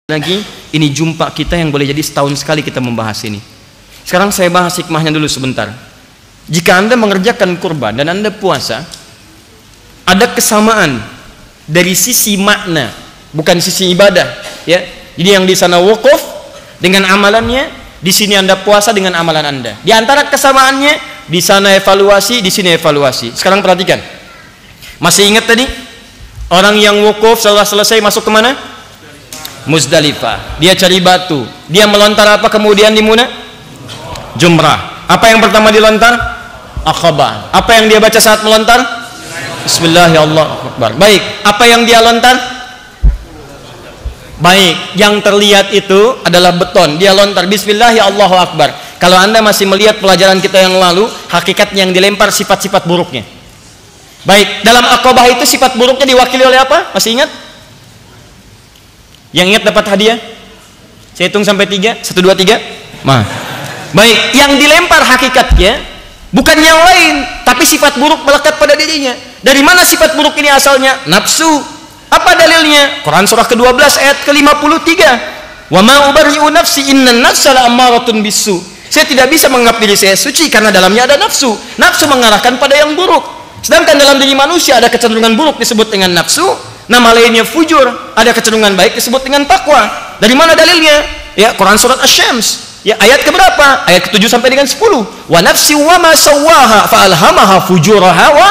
lagi, ini jumpa kita yang boleh jadi setahun sekali kita membahas ini. Sekarang saya bahas hikmahnya dulu sebentar. Jika Anda mengerjakan kurban dan Anda puasa, ada kesamaan dari sisi makna, bukan sisi ibadah, ya. Jadi yang di sana wukuf dengan amalannya, di sini Anda puasa dengan amalan Anda. Di antara kesamaannya, di sana evaluasi, di sini evaluasi. Sekarang perhatikan. Masih ingat tadi? Orang yang wukuf setelah selesai masuk ke mana? Muzdalifah. Dia cari batu. Dia melontar apa kemudian di Muna? Jumrah. Apa yang pertama dilontar? Aqabah. Apa yang dia baca saat melontar? Bismillahirrahmanirrahim. Baik. Apa yang dia lontar? Baik. Yang terlihat itu adalah beton. Dia lontar Bismillahirrahmanirrahim. Kalau Anda masih melihat pelajaran kita yang lalu, hakikatnya yang dilempar sifat-sifat buruknya. Baik. Dalam Aqabah itu sifat buruknya diwakili oleh apa? Masih ingat? Yang ingat dapat hadiah? Saya hitung sampai 3. 1, 2, 3. Baik, yang dilempar hakikatnya bukan yang lain, tapi sifat buruk melekat pada dirinya. Dari mana sifat buruk ini asalnya? Nafsu. Apa dalilnya? Quran surah ke-12 ayat ke-53. Wa ma ubarri'u nafsi innan nafsa la'ammaratun bisu. Saya tidak bisa menganggap diri saya suci karena dalamnya ada nafsu. Nafsu mengarahkan pada yang buruk. Sedangkan dalam diri manusia ada kecenderungan buruk disebut dengan nafsu. Nama lainnya fujur, ada kecenderungan baik disebut dengan takwa. Dari mana dalilnya? Ya, Quran surat Asy-Syams. Ya, ayat keberapa? Ayat ke-7 sampai dengan 10. Wa nafsi wa ma sawwaha fa alhamaha fujuraha wa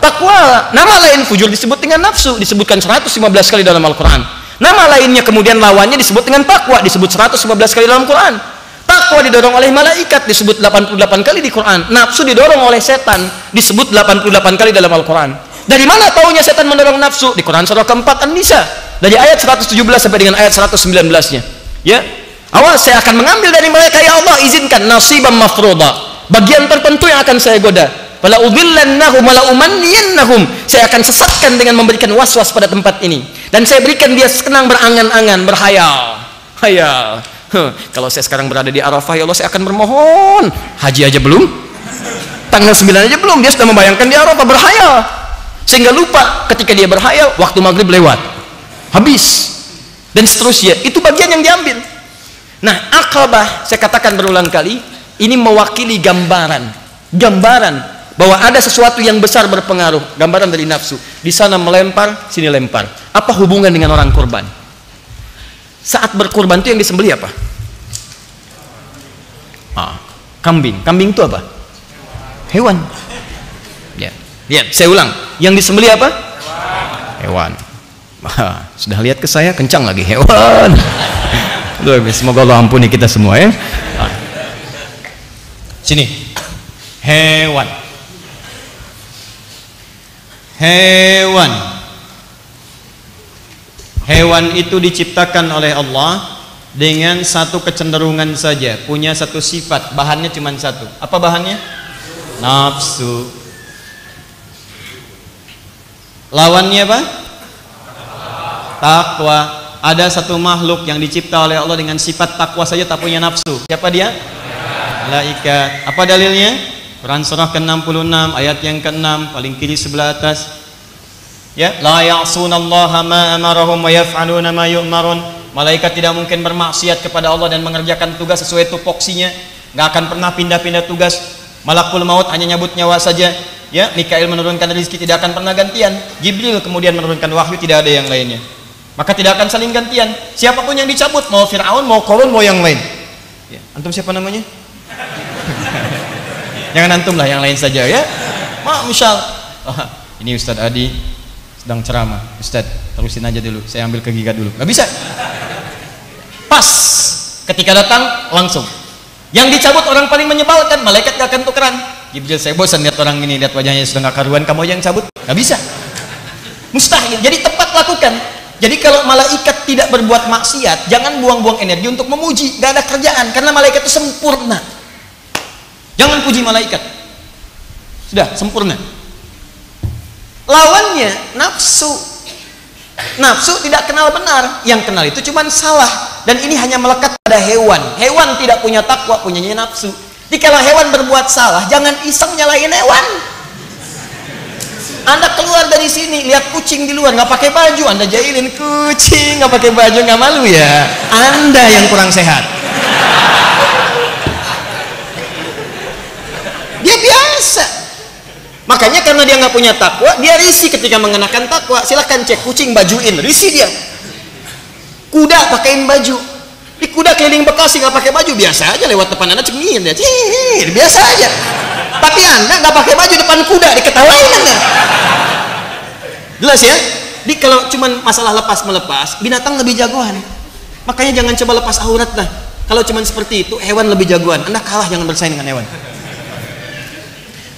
taqwa. Nama lain fujur disebut dengan nafsu, disebutkan 115 kali dalam Al-Qur'an. Nama lainnya kemudian lawannya disebut dengan takwa, disebut 115 kali dalam Quran. Takwa didorong oleh malaikat, disebut 88 kali di Quran. Nafsu didorong oleh setan, disebut 88 kali dalam Al-Qur'an. Dari mana taunya setan mendorong nafsu? Di Quran surah keempat An-Nisa, dari ayat 117 sampai dengan ayat 119-nya. Ya, awas saya akan mengambil dari mereka, ya Allah izinkan nasiban mafruḍa, bagian tertentu yang akan saya goda. Fala udhillannahum wa la umanniyannahum, saya akan sesatkan dengan memberikan waswas pada tempat ini, dan saya berikan dia senang berangan-angan, berhayal. Hayal. Kalau saya sekarang berada di Arafah, ya Allah saya akan bermohon. Haji aja belum, tanggal 9 aja belum, dia sudah membayangkan di Arafah, berhayal. Sehingga lupa ketika dia berhayal, waktu maghrib lewat, habis, dan seterusnya. Itu bagian yang diambil. Nah, Aqabah, saya katakan berulang kali, ini mewakili gambaran bahwa ada sesuatu yang besar berpengaruh, gambaran dari nafsu. Di sana melempar, sini lempar. Apa hubungan dengan orang kurban? Saat berkurban itu yang disembelih apa? Kambing. Kambing itu apa? Hewan. Ya. Lihat, saya ulang. Yang disembelih apa? Hewan. Sudah lihat ke saya, kencang lagi, hewan. Semoga Allah ampuni kita semua ya. Sini. Hewan. Hewan. Hewan itu diciptakan oleh Allah dengan satu kecenderungan saja, punya satu sifat, bahannya cuma satu. Apa bahannya? Nafsu. Lawannya apa? Takwa. Ada satu makhluk yang dicipta oleh Allah dengan sifat takwa saja tak punya nafsu. Siapa dia? Malaikat. Apa dalilnya? Quran surah ke-66 ayat yang ke-6 paling kiri sebelah atas. Ya, la ya'sunallaha ma amarahum wa yaf'aluna ma yu'marun. Malaikat tidak mungkin bermaksiat kepada Allah dan mengerjakan tugas sesuai tupoksinya. Enggak akan pernah pindah-pindah tugas. Malakul maut hanya nyabut nyawa saja. Ya, Mikail menurunkan rezeki, tidak akan pernah gantian. Jibril kemudian menurunkan wahyu, tidak ada yang lainnya. Maka tidak akan saling gantian. Siapapun yang dicabut, mau Fir'aun, mau Qarun, mau yang lain. Ya, antum siapa namanya? Jangan antum lah, yang lain saja ya. Misal, ini Ustadz Adi sedang ceramah. Ustadz, terusin aja dulu. Saya ambil kegigat dulu. Gak bisa. Pas ketika datang langsung. Yang dicabut orang paling menyebalkan, malaikat gak akan tukeran. Jibril, saya bosan lihat orang ini, lihat wajahnya sudah gak karuan, kamu aja yang cabut. Gak bisa, mustahil. Jadi tepat lakukan. Jadi kalau malaikat tidak berbuat maksiat, jangan buang-buang energi untuk memuji. Gak ada kerjaan, karena malaikat itu sempurna. Jangan puji malaikat, sudah sempurna. Lawannya nafsu. Nafsu tidak kenal benar, yang kenal itu cuma salah. Dan ini hanya melekat pada hewan. Hewan tidak punya takwa, punyanya nafsu. Jika hewan berbuat salah, jangan iseng nyalahin hewan. Anda keluar dari sini, lihat kucing di luar nggak pakai baju, Anda jahilin kucing nggak pakai baju, nggak malu ya? Anda yang kurang sehat. Dia biasa. Makanya karena dia nggak punya takwa, dia risih ketika mengenakan takwa. Silahkan cek kucing bajuin, risih dia. Kuda pakaiin baju. Di kuda keliling Bekasi nggak pakai baju, biasa aja, lewat depan Anda cengir dia, biasa aja. Tapi Anda nggak pakai baju depan kuda, diketawain Anda. Jelas ya? Jadi kalau cuman masalah lepas melepas, binatang lebih jagoan. Makanya jangan coba lepas aurat lah. Kalau cuman seperti itu, hewan lebih jagoan. Anda kalah, jangan bersaing dengan hewan.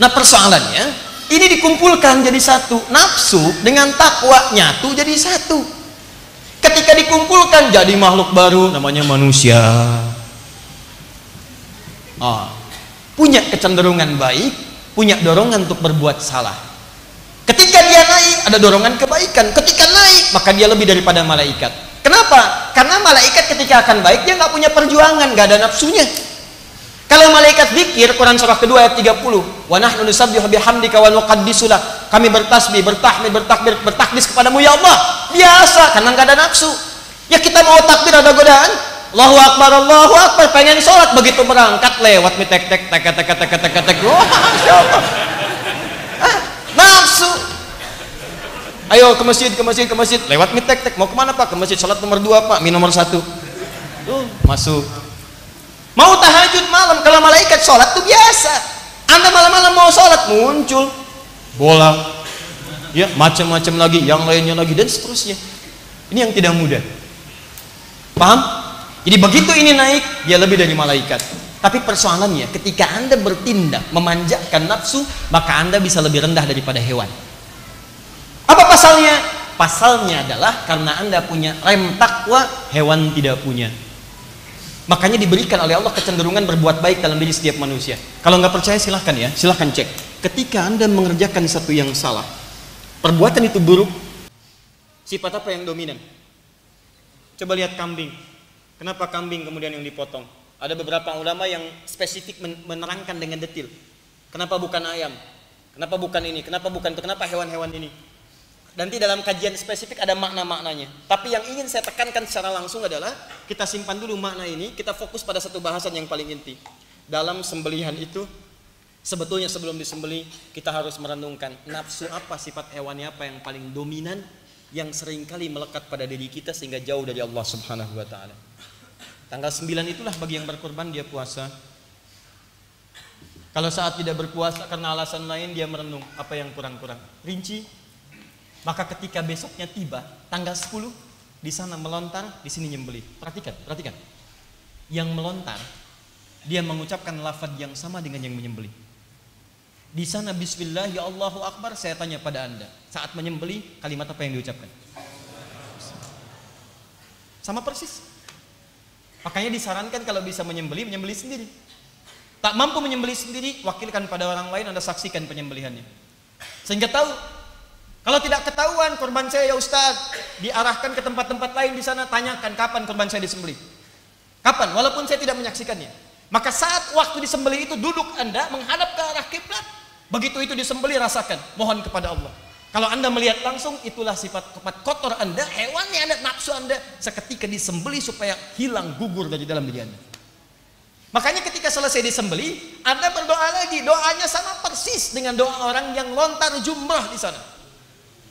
Nah persoalannya, ini dikumpulkan jadi satu. Nafsu dengan takwa nyatu jadi satu. Ketika dikumpulkan jadi makhluk baru, namanya manusia. Punya kecenderungan baik, punya dorongan untuk berbuat salah. Ketika dia naik, ada dorongan kebaikan. Ketika naik, maka dia lebih daripada malaikat. Kenapa? Karena malaikat ketika akan baik, dia nggak punya perjuangan, nggak ada nafsunya. Kalau malaikat zikir, Quran surah kedua ayat 30, wa nahnu nusabbihu bihamdika wa nuqaddisu lak. Kami bertasbih, bertahmid, bertakbir, bertakdis kepadamu ya Allah. Biasa, karena nggak ada nafsu. Ya kita mau takbir ada godaan. Allahu Akbar, pengen sholat, begitu berangkat lewat tek tek tek tek tek tek tek tek. Wah, Masya Allah. Nafsu. Ayo ke masjid, lewat tek tek. Mau kemana Pak? Ke masjid, sholat nomor 2 Pak, mi nomor 1. Masuk. Mau tahajud malam, kalau malaikat sholat tuh biasa. Anda malam-malam mau sholat, muncul bola, ya macam-macam lagi, yang lainnya lagi, dan seterusnya. Ini yang tidak mudah. Paham? Jadi begitu ini naik, dia lebih dari malaikat. Tapi persoalannya, ketika Anda bertindak memanjakan nafsu, maka Anda bisa lebih rendah daripada hewan. Apa pasalnya? Pasalnya adalah karena Anda punya rem takwa, hewan tidak punya. Makanya diberikan oleh Allah kecenderungan berbuat baik dalam diri setiap manusia. Kalau nggak percaya silahkan ya, silahkan cek. Ketika Anda mengerjakan satu yang salah, perbuatan itu buruk, sifat apa yang dominan? Coba lihat kambing. Kenapa kambing kemudian yang dipotong? Ada beberapa ulama yang spesifik menerangkan dengan detail. Kenapa bukan ayam? Kenapa bukan ini? Kenapa bukan itu? Kenapa hewan-hewan ini? Nanti dalam kajian spesifik ada makna-maknanya. Tapi yang ingin saya tekankan secara langsung adalah kita simpan dulu makna ini, kita fokus pada satu bahasan yang paling inti. Dalam sembelihan itu, sebetulnya sebelum disembelih, kita harus merenungkan nafsu apa, sifat hewannya apa yang paling dominan, yang seringkali melekat pada diri kita sehingga jauh dari Allah Subhanahu wa Ta'ala. Tanggal 9 itulah bagi yang berkorban dia puasa. Kalau saat tidak berpuasa karena alasan lain, dia merenung apa yang kurang-kurang. Rinci. Maka ketika besoknya tiba, tanggal 10, di sana melontar, di sini nyembelih. Perhatikan. Yang melontar, dia mengucapkan lafaz yang sama dengan yang menyembelih. Di sana bismillah, ya Allahu Akbar, saya tanya pada Anda, saat menyembelih, kalimat apa yang diucapkan? Sama persis. Makanya disarankan kalau bisa menyembelih sendiri. Tak mampu menyembelih sendiri, wakilkan pada orang lain, Anda saksikan penyembelihannya. Sehingga tahu. Kalau tidak ketahuan korban saya ya Ustaz, diarahkan ke tempat-tempat lain di sana, tanyakan kapan korban saya disembelih. Kapan? Walaupun saya tidak menyaksikannya. Maka saat waktu disembelih itu duduk Anda menghadap ke arah kiblat. Begitu itu disembelih rasakan, mohon kepada Allah. Kalau Anda melihat langsung, itulah sifat kotor Anda, hewannya Anda, nafsu Anda seketika disembelih supaya hilang, gugur dari dalam diri Anda. Makanya ketika selesai disembelih, Anda berdoa lagi, doanya sama persis dengan doa orang yang lontar jumrah di sana.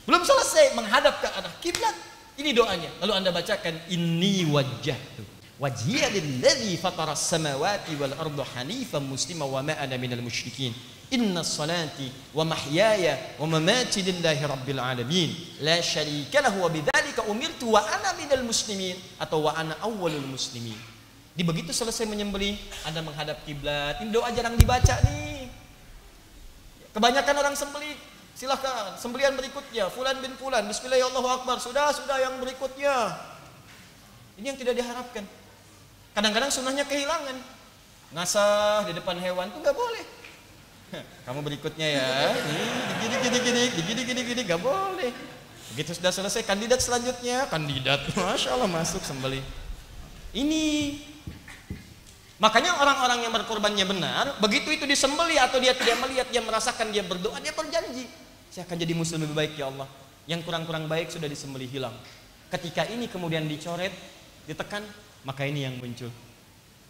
Belum selesai menghadap ke arah kiblat. Ini doanya. Lalu Anda bacakan inni wajjahtu wajhiya lilladzi fataras samawati wal arda hanifan muslima wa ma ana minal musyrikin. Inna salati wa mahyaya wa mamati lillahi rabbil alamin. La syarika lahu wa bidzalika umirtu wa ana minal muslimin atau wa ana awwalul muslimin. Di begitu selesai menyembelih, Anda menghadap kiblat. Ini doa jarang dibaca nih. Kebanyakan orang sembelih silahkan, sembelihan berikutnya, fulan bin fulan, bismillah Allahu Akbar, sudah yang berikutnya. Ini yang tidak diharapkan. Kadang-kadang sunnahnya kehilangan. Ngasah di depan hewan itu nggak boleh. Kamu berikutnya ya, gini, nggak boleh. Begitu sudah selesai, kandidat selanjutnya, Masya Allah masuk sembelih. Ini makanya orang-orang yang berkorbannya benar, begitu itu disembelih atau dia tidak melihat, dia merasakan, dia berdoa, dia berjanji. saya akan jadi muslim lebih baik ya Allah. Yang kurang-kurang baik sudah disembelih hilang. Ketika ini kemudian dicoret, ditekan, maka ini yang muncul.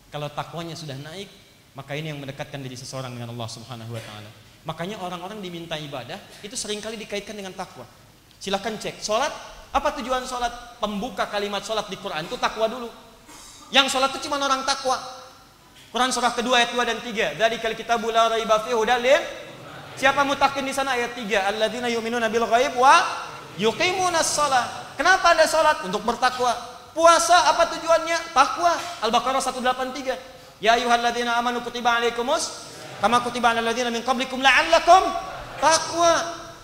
Kalau takwanya sudah naik, maka ini yang mendekatkan diri seseorang dengan Allah Subhanahu wa taala. Makanya orang-orang diminta ibadah itu seringkali dikaitkan dengan takwa. Silakan cek, salat, apa tujuan salat? Pembuka kalimat salat di Quran itu takwa dulu. Yang salat itu cuma orang takwa. Quran surah kedua ayat 2 dan 3. Dzalikal kitabu la raiba fihi hudal lil. Siapa mutakin di sana ayat 3? Alladzina yu'minuna bil ghaib wa yuqimunas shalah. Kenapa ada salat? Untuk bertakwa. Puasa apa tujuannya? Takwa. Al-Baqarah 183. Ya ayyuhalladzina amanu kutiba alaikumus kama kutiba alal ladzina min qablikum la'allakum taqwa.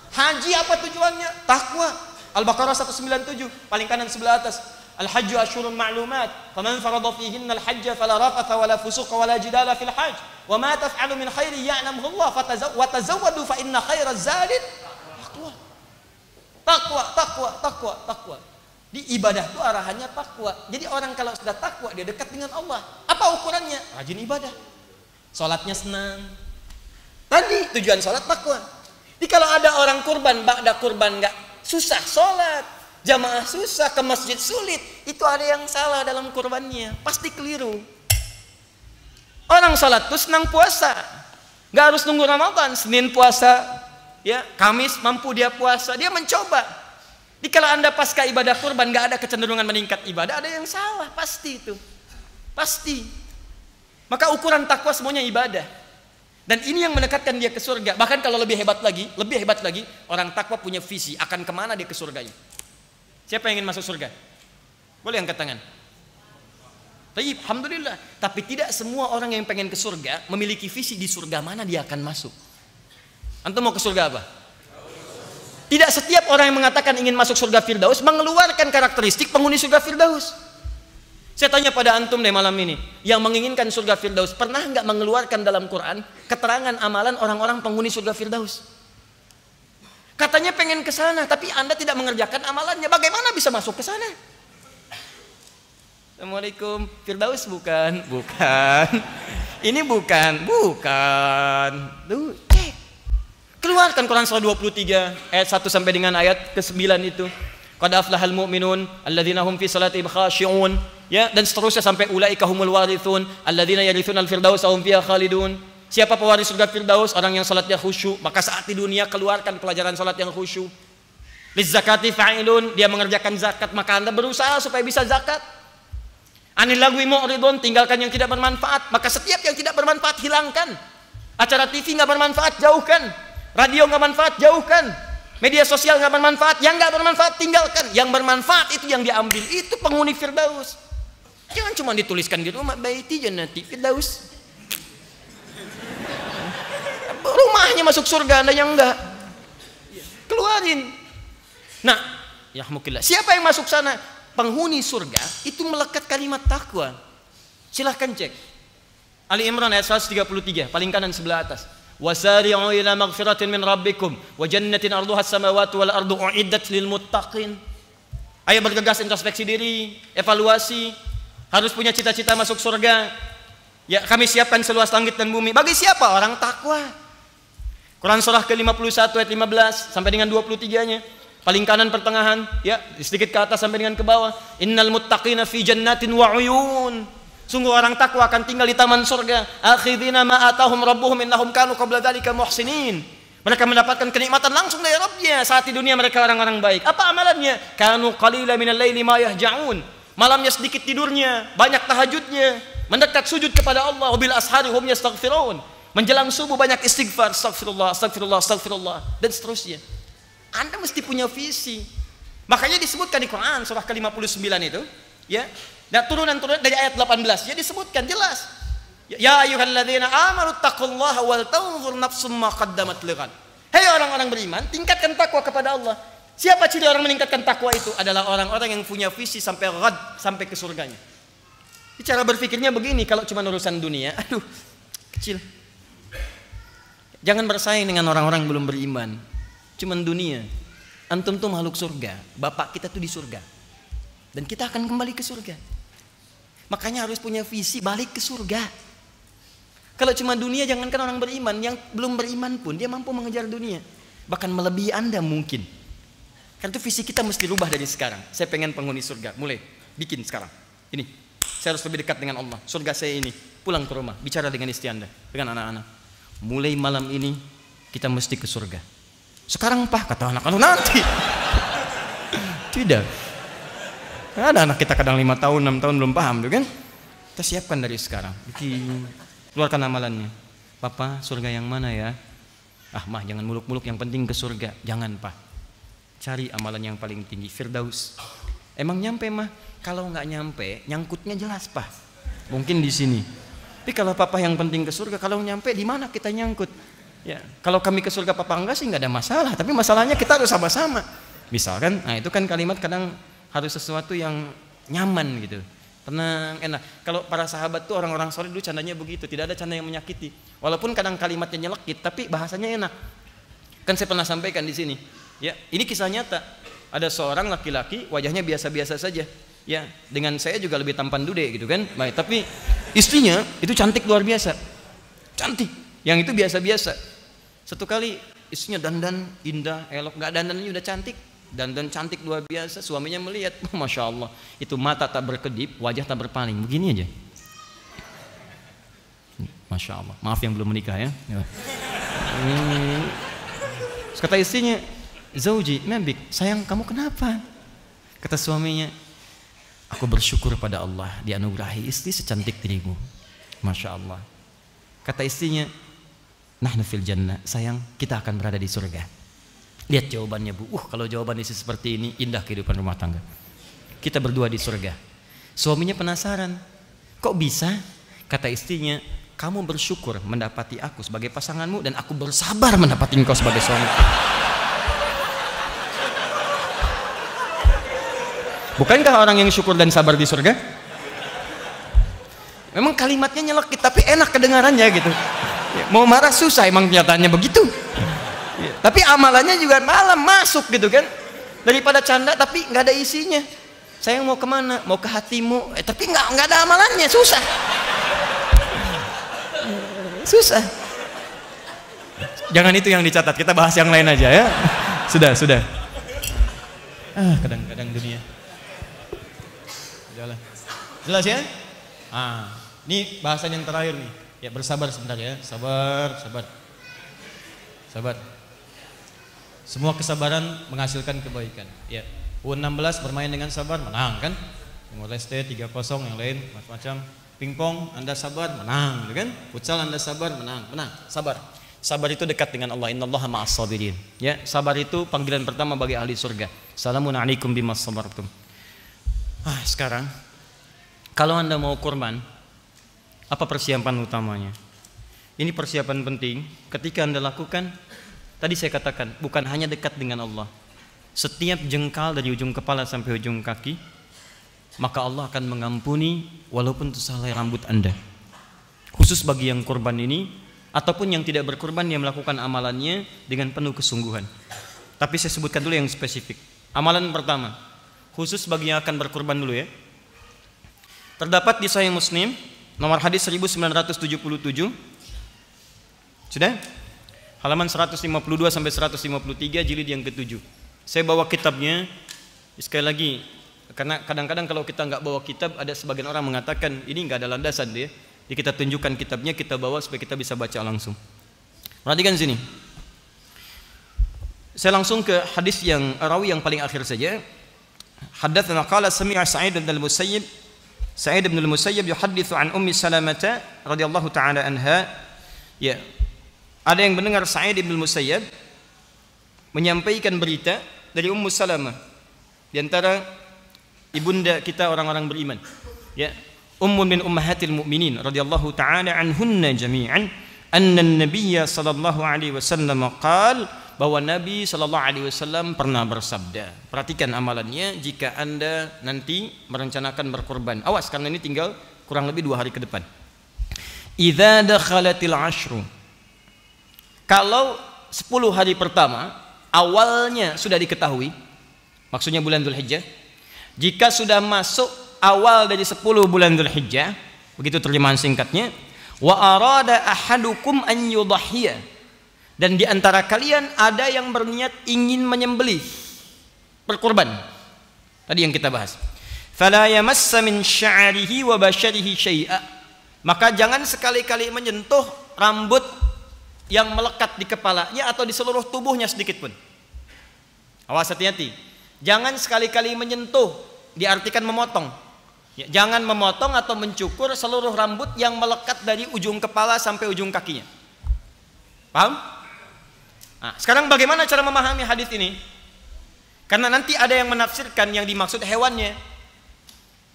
Haji apa tujuannya? Takwa. Al-Baqarah 197, paling kanan sebelah atas. Al-hajju asyhurun ma'lumat, faman farada fihinna al-hajja fala rafatha wala fusuqa wala jidala fil hajj. Wa ma taf'alu min khairin ya'lamuhu Allah wa tazawwadu fa inna khairaz zadi taqwa. Takwa, takwa, takwa, takwa. Di ibadah itu arahannya takwa. Jadi orang kalau sudah takwa dia dekat dengan Allah. Apa ukurannya? Rajin ibadah. Salatnya senang. Tadi tujuan salat takwa. Jadi kalau ada orang kurban, ba'da kurban enggak susah salat, jamaah susah, ke masjid sulit, itu ada yang salah dalam kurbannya. Pasti keliru. Orang salat itu senang puasa. Enggak harus nunggu Ramadan, Senin puasa, ya, Kamis mampu dia puasa, dia mencoba. Jadi kalau Anda pasca ibadah kurban nggak ada kecenderungan meningkat ibadah, ada yang salah, pasti itu. Pasti. Maka ukuran takwa semuanya ibadah. Dan ini yang mendekatkan dia ke surga. Bahkan kalau lebih hebat lagi, orang takwa punya visi akan kemana dia ke surganya. Siapa yang ingin masuk surga? Boleh angkat tangan. Baik, alhamdulillah. Tapi tidak semua orang yang pengen ke surga memiliki visi di surga mana dia akan masuk. Antum mau ke surga apa? Tidak setiap orang yang mengatakan ingin masuk surga Firdaus mengeluarkan karakteristik penghuni surga Firdaus. Saya tanya pada antum deh malam ini, yang menginginkan surga Firdaus pernah nggak mengeluarkan dalam Quran keterangan amalan orang-orang penghuni surga Firdaus? Katanya pengen ke sana, tapi Anda tidak mengerjakan amalannya. Bagaimana bisa masuk ke sana? Assalamualaikum, Firdaus bukan. Ini bukan. Tuh, cek. Keluarkan Quran surah 23 ayat 1 sampai dengan ayat ke-9 itu. Qad aflahal mu'minun alladzina hum fi salatihim khashi'un, ya, dan seterusnya sampai ulaika humul warithun alladzina yarithunal firdaus wa hum fiha khalidun. Siapa pewaris surga Firdaus? Orang yang salatnya khusyuk. Maka saat di dunia keluarkan pelajaran salat yang khusyuk. Liz zakati fa'ilun, dia mengerjakan zakat, maka Anda berusaha supaya bisa zakat. Anil lagwi mu'ridun, tinggalkan yang tidak bermanfaat, maka setiap yang tidak bermanfaat hilangkan. Acara TV enggak bermanfaat, jauhkan. Radio nggak manfaat, jauhkan. Media sosial nggak bermanfaat, yang nggak bermanfaat tinggalkan. Yang bermanfaat itu yang diambil. Itu penghuni Firdaus. Jangan cuma dituliskan di rumah, baiti jannati Firdaus. Rumahnya masuk surga, Anda yang enggak. Keluarin. Nah, yahmukillah. Siapa yang masuk sana? Penghuni surga itu melekat kalimat takwa. Silahkan cek. Ali Imran ayat 133, paling kanan sebelah atas. Wasari'u ila maghfiratin min rabbikum wa jannatin arduha as-samawati wal ardu u'iddat lil muttaqin. Ayo bergegas introspeksi diri, evaluasi. Harus punya cita-cita masuk surga. Ya, kami siapkan seluas langit dan bumi. Bagi siapa? Orang takwa. Quran surah ke-51 ayat 15 sampai dengan 23-nya. Paling kanan pertengahan, ya, sedikit ke atas sampai dengan ke bawah. Innal muttaqina fi jannatin wa 'uyun. Sungguh orang takwa akan tinggal di taman surga. Akhidina ma atahum rabbuhum innahum kanu qabla dzalika muhsinin. Mereka mendapatkan kenikmatan langsung dari Rabbnya. Saat di dunia mereka orang-orang baik. Apa amalannya? Kanu qalilan minal laili ma yahja'un. Malamnya sedikit tidurnya, banyak tahajudnya, mendekat sujud kepada Allah. Wabil ashari hum yastaghfirun. Menjelang subuh banyak istighfar, astagfirullah, astagfirullah, astagfirullah, dan seterusnya. Anda mesti punya visi. Makanya disebutkan di Quran surah ke-59 itu, ya. Nah, turunan-turunan dari ayat 18 ya disebutkan jelas. Ya ayyuhalladzina amanu taqullaha wal tanzur nafsum ma qaddamat lighad. Hei orang-orang beriman, tingkatkan takwa kepada Allah. Siapa ciri orang meningkatkan takwa itu? Adalah orang-orang yang punya visi sampai ghad, sampai ke surganya. Cara berpikirnya begini, kalau cuma urusan dunia, aduh, kecil. Jangan bersaing dengan orang-orang yang belum beriman. Cuman dunia. Antum tuh makhluk surga, bapak kita tuh di surga. Dan kita akan kembali ke surga. Makanya harus punya visi balik ke surga. Kalau cuma dunia, jangankan orang beriman, yang belum beriman pun dia mampu mengejar dunia. bahkan melebihi Anda mungkin. Kan itu visi kita mesti rubah dari sekarang. Saya pengen penghuni surga, mulai bikin sekarang. Ini, saya harus lebih dekat dengan Allah. Surga saya ini, pulang ke rumah, bicara dengan istri Anda, dengan anak-anak. Mulai malam ini kita mesti ke surga. Sekarang Pak, kata anak-anak, nanti. Tidak. Ada anak kita kadang 5 tahun, 6 tahun belum paham tuh kan. Kita siapkan dari sekarang. Bikin, keluarkan amalannya. Papa, surga yang mana ya? Ah mah, jangan muluk-muluk, yang penting ke surga. Jangan Pak. Cari amalan yang paling tinggi, Firdaus. Emang nyampe mah? Kalau nggak nyampe, nyangkutnya jelas Pak. Mungkin di sini. Tapi kalau Papa yang penting ke surga, kalau nyampe di mana kita nyangkut? Ya, kalau kami ke surga Papa enggak sih nggak ada masalah. Tapi masalahnya kita harus sama-sama. Misalkan, nah itu kan kalimat kadang harus sesuatu yang nyaman gitu. Tenang, enak. Kalau para sahabat tuh orang-orang soleh dulu candanya begitu, tidak ada canda yang menyakiti. Walaupun kadang kalimatnya nyelekit, tapi bahasanya enak. Kan saya pernah sampaikan di sini. Ya, ini kisah nyata. Ada seorang laki-laki wajahnya biasa-biasa saja. Ya, dengan saya juga lebih tampan dude gitu kan. Baik, tapi istrinya itu cantik luar biasa. Cantik. Yang itu biasa-biasa. Satu kali istrinya dandan indah, elok, enggak dandannya udah cantik. Dandan cantik luar biasa. Suaminya melihat, Masya Allah, itu mata tak berkedip, wajah tak berpaling. Begini aja. Masya Allah. Maaf yang belum menikah ya. Kata istrinya, Zauji, Mabik, sayang kamu kenapa? Kata suaminya, aku bersyukur pada Allah dianugerahi istri secantik dirimu. Masya Allah. Kata istrinya, nahnu fil jannah, sayang kita akan berada di surga. Lihat jawabannya Bu. Kalau jawaban istri seperti ini, indah kehidupan rumah tangga. Kita berdua di surga. Suaminya penasaran, kok bisa? Kata istrinya, kamu bersyukur mendapati aku sebagai pasanganmu dan aku bersabar mendapati engkau sebagai suami. Bukankah orang yang syukur dan sabar di surga? Memang kalimatnya nyelekit tapi enak kedengarannya gitu. Mau marah susah, emang kenyataannya begitu. Tapi amalannya juga malam masuk gitu kan. Daripada canda tapi nggak ada isinya. Sayang mau kemana? Mau ke hatimu. Tapi nggak ada amalannya, susah. Susah. Jangan itu yang dicatat, kita bahas yang lain aja ya. Sudah. Kadang-kadang dunia. Jelas ya? Ini bahasan yang terakhir nih. Ya bersabar sebentar ya. Sabar. Semua kesabaran menghasilkan kebaikan. Ya. U16 bermain dengan sabar menang kan? Timor Leste 3-0, yang lain macam-macam. Pingpong Anda sabar menang, gitu kan? Futsal Anda sabar menang. Sabar. Sabar itu dekat dengan Allah. Innallaha ma'as sabirin. Ya, sabar itu panggilan pertama bagi ahli surga. Assalamualaikum bimas sabartum. Sekarang kalau Anda mau kurban, apa persiapan utamanya? Ini persiapan penting ketika Anda lakukan. Tadi saya katakan, bukan hanya dekat dengan Allah. Setiap jengkal dari ujung kepala sampai ujung kaki, maka Allah akan mengampuni walaupun itu selai rambut Anda. Khusus bagi yang kurban ini, ataupun yang tidak berkurban, yang melakukan amalannya dengan penuh kesungguhan. Tapi saya sebutkan dulu yang spesifik. Amalan pertama, khusus bagi yang akan berkurban dulu ya. Terdapat di Sahih Muslim, nomor hadis 1977. Sudah? Halaman 152 sampai 153, jilid yang ke-7. Saya bawa kitabnya. Sekali lagi, karena kadang-kadang kalau kita nggak bawa kitab, ada sebagian orang mengatakan ini nggak ada landasan dia. Jadi kita tunjukkan kitabnya, kita bawa supaya kita bisa baca langsung. Perhatikan sini. Saya langsung ke hadis yang rawi yang paling akhir saja. Hadatsana qala sami'a Sa'id bin al-Musayyib. Sa'id bin al-Musayyib yuhadditsu an Ummi Salamah radhiyallahu taala anha. Ya. Ada yang mendengar Sa'id bin al-Musayyib menyampaikan berita dari Ummu Salamah, di antara ibunda kita orang-orang beriman. Ya. Ummun min ummahatil mu'minin radhiyallahu ta'ala anhunna jami'an anna an-nabiy sallallahu alaihi wasallam qala, bahwa Nabi sallallahu alaihi wasallam pernah bersabda. Perhatikan amalannya jika Anda nanti merencanakan berkorban. Awas karena ini tinggal kurang lebih 2 hari ke depan. Idza dakhalatil ashru, kalau 10 hari pertama awalnya sudah diketahui, maksudnya bulan Dzulhijjah, jika sudah masuk awal dari 10 bulan Dzulhijjah, begitu terjemahan singkatnya, wa arada ahadukum an yudhhiya, dan di antara kalian ada yang berniat ingin menyembelih, berkurban. Tadi yang kita bahas. Fala yamassa min sya'rihi wa basyarihi syai'a. Maka jangan sekali-kali menyentuh rambut yang melekat di kepalanya atau di seluruh tubuhnya sedikit pun. Awas, hati-hati. Jangan sekali-kali menyentuh, diartikan memotong. Ya, jangan memotong atau mencukur seluruh rambut yang melekat dari ujung kepala sampai ujung kakinya. Paham? Nah, sekarang bagaimana cara memahami hadis ini? Karena nanti ada yang menafsirkan yang dimaksud hewannya.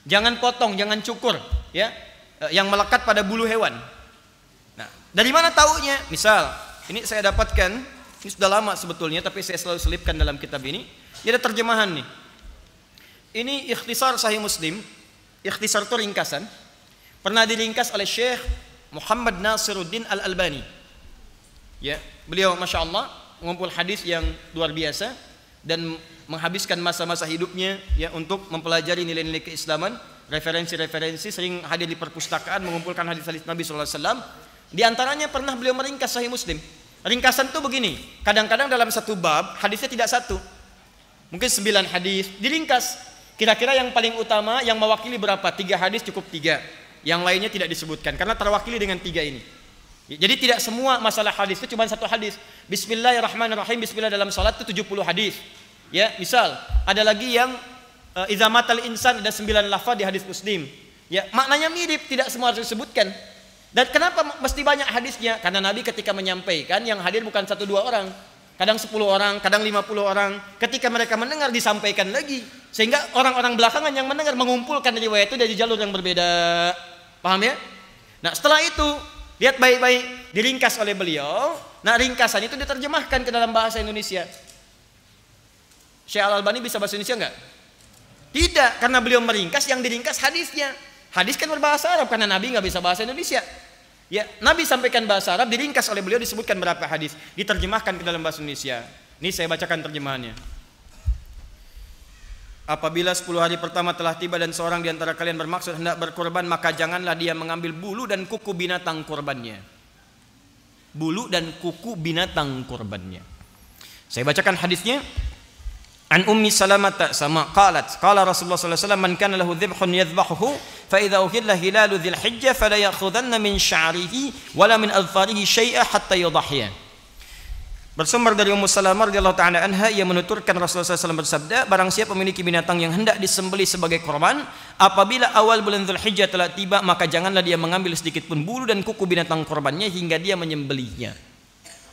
Jangan potong, jangan cukur, ya, yang melekat pada bulu hewan. Nah, dari mana taunya? Misal, ini saya dapatkan, ini sudah lama sebetulnya, tapi saya selalu selipkan dalam kitab ini. Ini ada terjemahan nih. Ini ikhtisar Sahih Muslim. Ikhtisar itu ringkasan. Pernah diringkas oleh Syekh Muhammad Nasiruddin Al-Albani. Ya, beliau masya Allah mengumpul hadis yang luar biasa dan menghabiskan masa-masa hidupnya ya untuk mempelajari nilai-nilai keislaman, referensi-referensi, sering hadir di perpustakaan mengumpulkan hadis-hadis Nabi SAW. Di antaranya pernah beliau meringkas Sahih Muslim. Ringkasan itu begini, kadang-kadang dalam satu bab hadisnya tidak satu, mungkin 9 hadis diringkas. Kira-kira yang paling utama yang mewakili berapa? 3 hadis cukup 3, yang lainnya tidak disebutkan karena terwakili dengan 3 ini. Jadi tidak semua masalah hadis itu cuma satu hadis. Bismillahirrahmanirrahim, bismillah dalam salat itu 70 hadis. Ya, misal ada lagi yang idza matal insan, ada 9 lafaz di hadis Muslim. Ya, maknanya mirip, tidak semua harus disebutkan. Dan kenapa mesti banyak hadisnya? Karena Nabi ketika menyampaikan yang hadir bukan 1-2 orang, kadang 10 orang, kadang 50 orang. Ketika mereka mendengar disampaikan lagi, sehingga orang-orang belakangan yang mendengar mengumpulkan riwayat itu dari jalur yang berbeda. Paham ya? Nah, setelah itu lihat baik-baik, diringkas oleh beliau. Nah, ringkasan itu diterjemahkan ke dalam bahasa Indonesia. Syekh Al-Albani bisa bahasa Indonesia enggak? Tidak, karena beliau meringkas, yang diringkas hadisnya. Hadis kan berbahasa Arab karena Nabi enggak bisa bahasa Indonesia. Ya, Nabi sampaikan bahasa Arab, diringkas oleh beliau, disebutkan berapa hadis, diterjemahkan ke dalam bahasa Indonesia. Ini saya bacakan terjemahannya. Apabila 10 hari pertama telah tiba dan seorang di antara kalian bermaksud hendak berkorban, maka janganlah dia mengambil bulu dan kuku binatang korbannya. Bulu dan kuku binatang korbannya. Saya bacakan hadisnya. An Ummi Salamah sama qalat qala Rasulullah sallallahu alaihi wasallam man kana lahu dhibhun yadhbahuhu fa idza uhilla hilalu dzil hijjah fala ya'khudanna min sya'rihi wala min adfarihi syai'a hatta yudhhiya. Bersumber dari Ummu Salamah radhiyallahu taala anha, ia menuturkan Rasulullah SAW bersabda, barang siapa memiliki binatang yang hendak disembelih sebagai korban, apabila awal bulan Dzulhijjah telah tiba, maka janganlah dia mengambil sedikit pun bulu dan kuku binatang korbannya hingga dia menyembelihnya.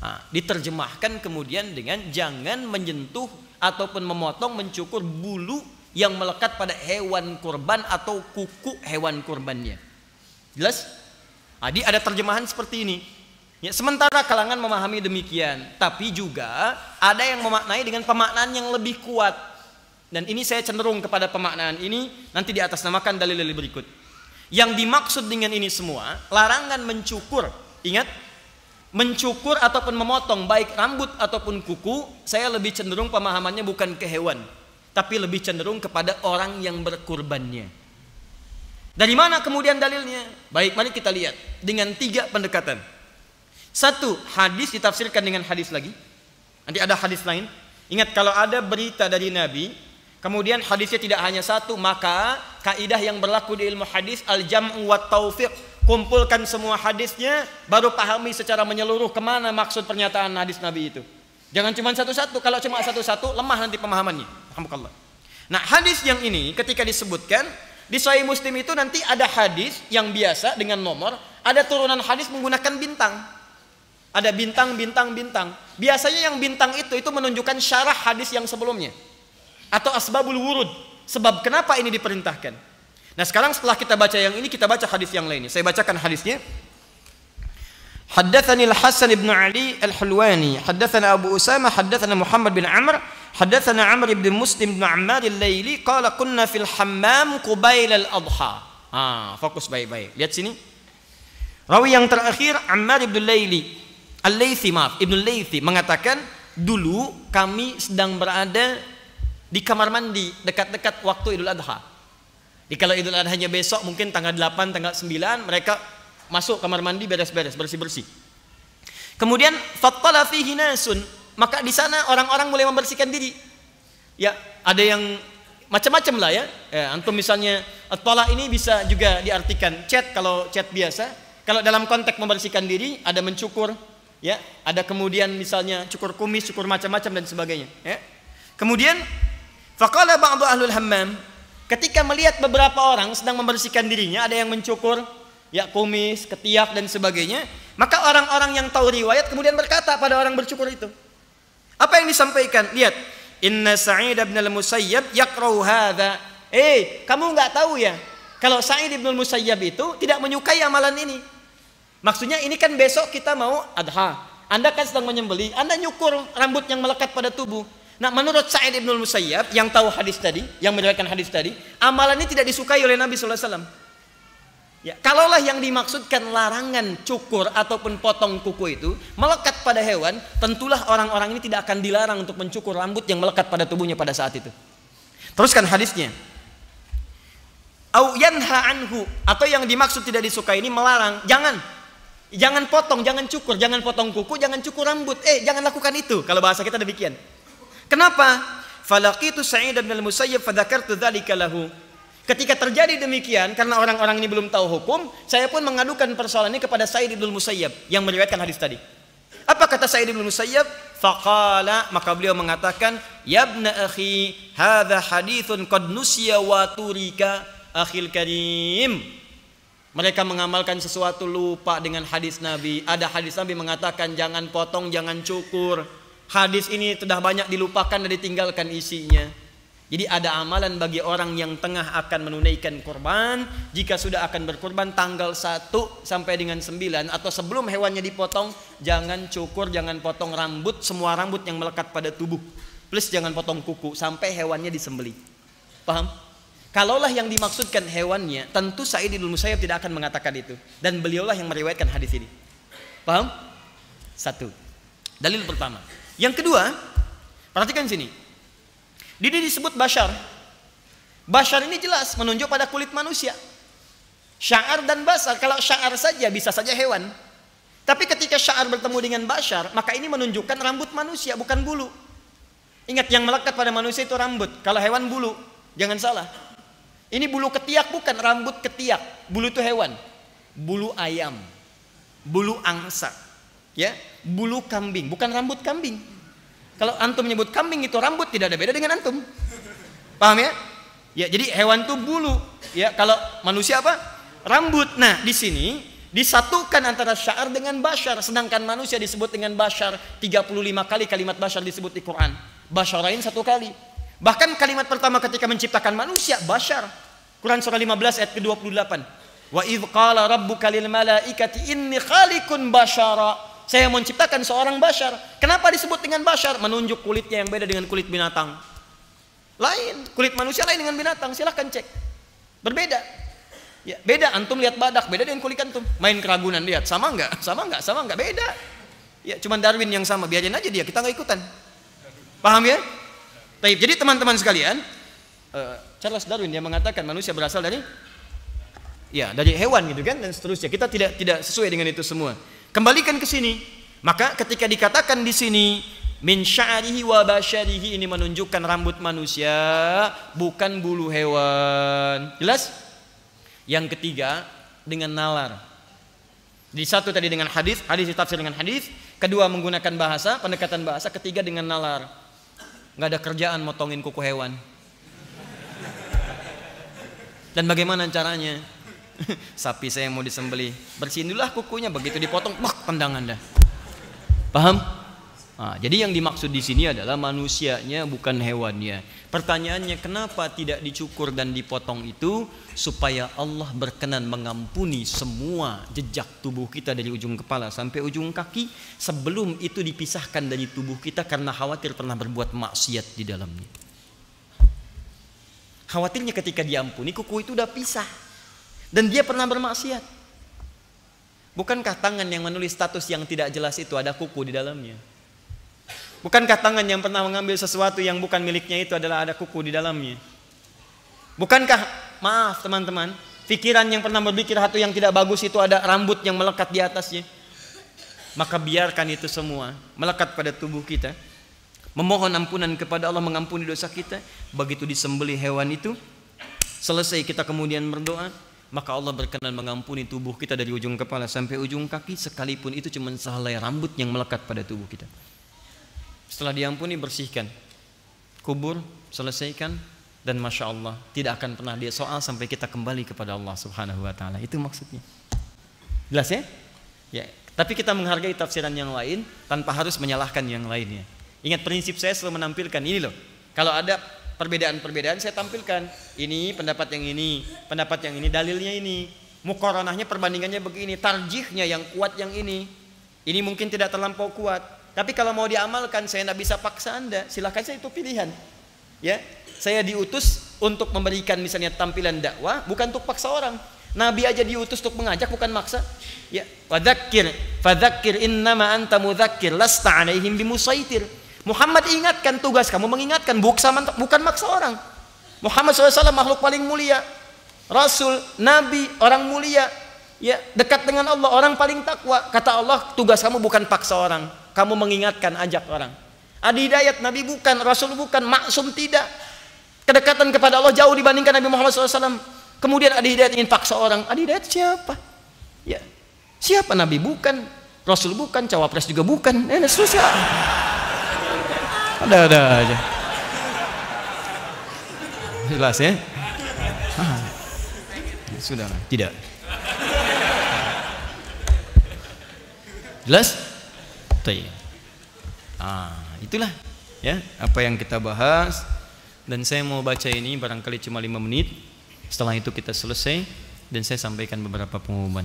Nah, diterjemahkan kemudian dengan jangan menyentuh ataupun memotong, mencukur bulu yang melekat pada hewan kurban atau kuku hewan kurbannya. Jelas? Jadi ada terjemahan seperti ini. Ya, sementara kalangan memahami demikian, tapi juga ada yang memaknai dengan pemaknaan yang lebih kuat. Dan ini saya cenderung kepada pemaknaan ini, nanti di atas namakan dalil-dalil berikut. Yang dimaksud dengan ini semua, larangan mencukur. Ingat, mencukur ataupun memotong baik rambut ataupun kuku, saya lebih cenderung pemahamannya bukan ke hewan, tapi lebih cenderung kepada orang yang berkurbannya. Dari mana kemudian dalilnya? Baik, mari kita lihat dengan 3 pendekatan. 1, hadis ditafsirkan dengan hadis lagi. Nanti ada hadis lain. Ingat, kalau ada berita dari Nabi, kemudian hadisnya tidak hanya 1, maka kaidah yang berlaku di ilmu hadis al-jam'u wa taufiq. Kumpulkan semua hadisnya, baru pahami secara menyeluruh kemana maksud pernyataan hadis Nabi itu. Jangan cuma satu-satu. Kalau cuma satu-satu, lemah nanti pemahamannya. Alhamdulillah. Nah, hadis yang ini ketika disebutkan di Sahih Muslim itu nanti ada hadis yang biasa dengan nomor, ada turunan hadis menggunakan bintang. Ada bintang, bintang, bintang. Biasanya yang bintang itu menunjukkan syarah hadis yang sebelumnya. Atau asbabul wurud. Sebab kenapa ini diperintahkan. Nah, sekarang setelah kita baca yang ini, kita baca hadis yang lainnya. Saya bacakan hadisnya. Haddatsani Al-Hasan ibn Ali Al-Hulwani, haddatsana Abu Usama, haddatsana Muhammad bin Amr, haddatsana Amr ibn Muslim bin Ammar Al-Laili, qala kunna fil hammam qubail al-adha. Fokus baik-baik. Lihat sini. Rawi yang terakhir Ammar ibn Al-Laili. Al-Laythi, maaf, Ibnu Laythi mengatakan, dulu kami sedang berada di kamar mandi dekat-dekat waktu Idul Adha. Jadi kalau Idul Adhanya besok, mungkin tanggal 8, tanggal 9, mereka masuk kamar mandi beres-beres, bersih-bersih. Kemudian fattala fihi nasun, maka di sana orang-orang mulai membersihkan diri. Ya, ada yang macam-macam lah ya. Antum misalnya at-tala ini bisa juga diartikan chat kalau chat biasa. Kalau dalam konteks membersihkan diri ada mencukur, ya, ada kemudian misalnya cukur kumis, cukur macam-macam dan sebagainya, ya. Kemudian faqala ba'du ahlul hammam, ketika melihat beberapa orang sedang membersihkan dirinya, ada yang mencukur ya kumis, ketiak dan sebagainya, maka orang-orang yang tahu riwayat kemudian berkata pada orang bercukur itu. Apa yang disampaikan? Lihat, inna Sa'id bin al-Musayyab yaqra'u hadza. Kamu enggak tahu ya kalau Sa'id bin al-Musayyab itu tidak menyukai amalan ini. Maksudnya ini kan besok kita mau adha. Anda kan sedang menyembelih, Anda nyukur rambut yang melekat pada tubuh. Nah, menurut Sa'id bin al-Musayyab yang tahu hadis tadi, yang meriwayatkan hadis tadi, amalan ini tidak disukai oleh Nabi sallallahu alaihi wasallam. Ya, kalaulah yang dimaksudkan larangan cukur ataupun potong kuku itu melekat pada hewan, tentulah orang-orang ini tidak akan dilarang untuk mencukur rambut yang melekat pada tubuhnya pada saat itu. Teruskan hadisnya. Au yanha anhu, atau yang dimaksud tidak disukai ini melarang, jangan potong, jangan cukur, jangan potong kuku, jangan cukur rambut. Jangan lakukan itu. Kalau bahasa kita demikian. Kenapa? Falaqitu Sa'id bin al-Musayyab fadzakartu dzalika lahu. Ketika terjadi demikian, karena orang-orang ini belum tahu hukum, saya pun mengadukan persoalan ini kepada Sa'id bin al-Musayyab yang meriwayatkan hadis tadi. Apa kata Sa'id bin al-Musayyab? Faqala, maka beliau mengatakan, ya ibna akhi, hadza haditsun qad nusiya wa turika akhil karim. Mereka mengamalkan sesuatu lupa dengan hadis Nabi. Ada hadis Nabi mengatakan jangan potong, jangan cukur. Hadis ini sudah banyak dilupakan dan ditinggalkan isinya. Jadi ada amalan bagi orang yang tengah akan menunaikan kurban, jika sudah akan berkurban tanggal 1 sampai dengan 9 atau sebelum hewannya dipotong, jangan cukur, jangan potong rambut, semua rambut yang melekat pada tubuh. Plus jangan potong kuku sampai hewannya disembelih. Paham? Kalaulah yang dimaksudkan hewannya, tentu Sa'id bin Musayyab tidak akan mengatakan itu, dan beliaulah yang meriwayatkan hadis ini. Paham? Satu. Dalil pertama. Yang kedua, perhatikan sini. Ini disebut bashar. Bashar ini jelas menunjuk pada kulit manusia. Sya'ar dan bashar. Kalau sya'ar saja bisa saja hewan. Tapi ketika sya'ar bertemu dengan bashar, maka ini menunjukkan rambut manusia, bukan bulu. Ingat, yang melekat pada manusia itu rambut. Kalau hewan bulu, jangan salah. Ini bulu ketiak bukan, rambut ketiak. Bulu itu hewan. Bulu ayam, bulu angsa, ya, bulu kambing, bukan rambut kambing. Kalau antum menyebut kambing itu rambut, tidak ada beda dengan antum. Paham ya? Ya, jadi hewan itu bulu, ya. Kalau manusia apa? Rambut. Nah, di sini disatukan antara sya'ar dengan bashar, sedangkan manusia disebut dengan bashar 35 kali kalimat bashar disebut di Quran. Basyarain 1 kali. Bahkan kalimat pertama ketika menciptakan manusia, bashar. Quran surah 15 ayat ke-28. Wa idz qala rabbuka lil malaikati inni khaliqun basyara. Saya mau menciptakan seorang bashar. Kenapa disebut dengan bashar? Menunjuk kulitnya yang beda dengan kulit binatang. Lain, kulit manusia lain dengan binatang. Silahkan cek. Berbeda. Ya, beda. Antum lihat badak, beda dengan kulit antum. Main keragunan, lihat sama enggak? Sama enggak? Sama enggak? Beda. Ya, cuman Darwin yang sama, biarin aja dia, kita enggak ikutan. Paham ya? Baik, jadi teman-teman sekalian, Charles Darwin yang mengatakan manusia berasal dari hewan gitu kan, dan seterusnya. Kita tidak sesuai dengan itu semua. Kembalikan ke sini. Maka ketika dikatakan di sini min sya'rihi wa basyarihi, ini menunjukkan rambut manusia, bukan bulu hewan. Jelas? Yang ketiga dengan nalar. Di satu tadi dengan hadis ditafsir dengan hadis, kedua menggunakan bahasa, pendekatan bahasa, ketiga dengan nalar. Nggak ada kerjaan motongin kuku hewan. Dan bagaimana caranya? Sapi saya mau disembelih, bersihin dulu lah kukunya, begitu dipotong, tendang Anda. Paham? Nah, jadi yang dimaksud di sini adalah manusianya, bukan hewannya. Pertanyaannya, kenapa tidak dicukur dan dipotong itu? Supaya Allah berkenan mengampuni semua jejak tubuh kita dari ujung kepala sampai ujung kaki, sebelum itu dipisahkan dari tubuh kita karena khawatir pernah berbuat maksiat di dalamnya. Khawatirnya ketika diampuni, kuku itu udah pisah dan dia pernah bermaksiat. Bukankah tangan yang menulis status yang tidak jelas itu ada kuku di dalamnya? Bukankah tangan yang pernah mengambil sesuatu yang bukan miliknya itu adalah ada kuku di dalamnya? Bukankah, maaf teman-teman, pikiran yang pernah berpikir hati yang tidak bagus itu ada rambut yang melekat di atasnya? maka biarkan itu semua melekat pada tubuh kita. Memohon ampunan kepada Allah, mengampuni dosa kita. Begitu disembelih hewan itu, selesai kita kemudian berdoa, maka Allah berkenan mengampuni tubuh kita dari ujung kepala sampai ujung kaki, sekalipun itu cuma sehelai rambut yang melekat pada tubuh kita. Setelah diampuni, bersihkan, kubur, selesaikan, dan masya Allah tidak akan pernah dia soal sampai kita kembali kepada Allah Subhanahu Wa Taala. Itu maksudnya. Jelas ya? Ya. Tapi kita menghargai tafsiran yang lain tanpa harus menyalahkan yang lainnya. Ingat, prinsip saya selalu menampilkan ini loh. Kalau ada perbedaan-perbedaan saya tampilkan. Ini pendapat yang ini, pendapat yang ini, dalilnya ini, muqaranahnya, perbandingannya begini, tarjihnya yang kuat yang ini. Ini mungkin tidak terlampau kuat. Tapi kalau mau diamalkan, saya tidak bisa paksa Anda. Silahkan, saya itu pilihan. Ya, saya diutus untuk memberikan misalnya tampilan dakwah, bukan untuk paksa orang. Nabi aja diutus untuk mengajak, bukan maksa. Ya, fadzakir innama anta mudzakir lasta 'alaihim bimusaitir. Muhammad ingatkan, tugas kamu mengingatkan, bukan maksa orang. Muhammad SAW makhluk paling mulia, Rasul, Nabi, orang mulia, ya, dekat dengan Allah, orang paling takwa. Kata Allah, tugas kamu bukan paksa orang, kamu mengingatkan, ajak orang. Adi Hidayat, Nabi bukan, Rasul bukan, maksum tidak. Kedekatan kepada Allah jauh dibandingkan Nabi Muhammad SAW. Kemudian Adi Hidayat ingin paksa orang. Adi Hidayat siapa? Ya, siapa? Nabi bukan, Rasul bukan, cawapres juga bukan. Susah. Ada aja. Jelas ya? Sudah lah. Tidak. Jelas? Itulah ya apa yang kita bahas, dan saya mau baca ini barangkali cuma 5 menit. Setelah itu kita selesai dan saya sampaikan beberapa pengumuman.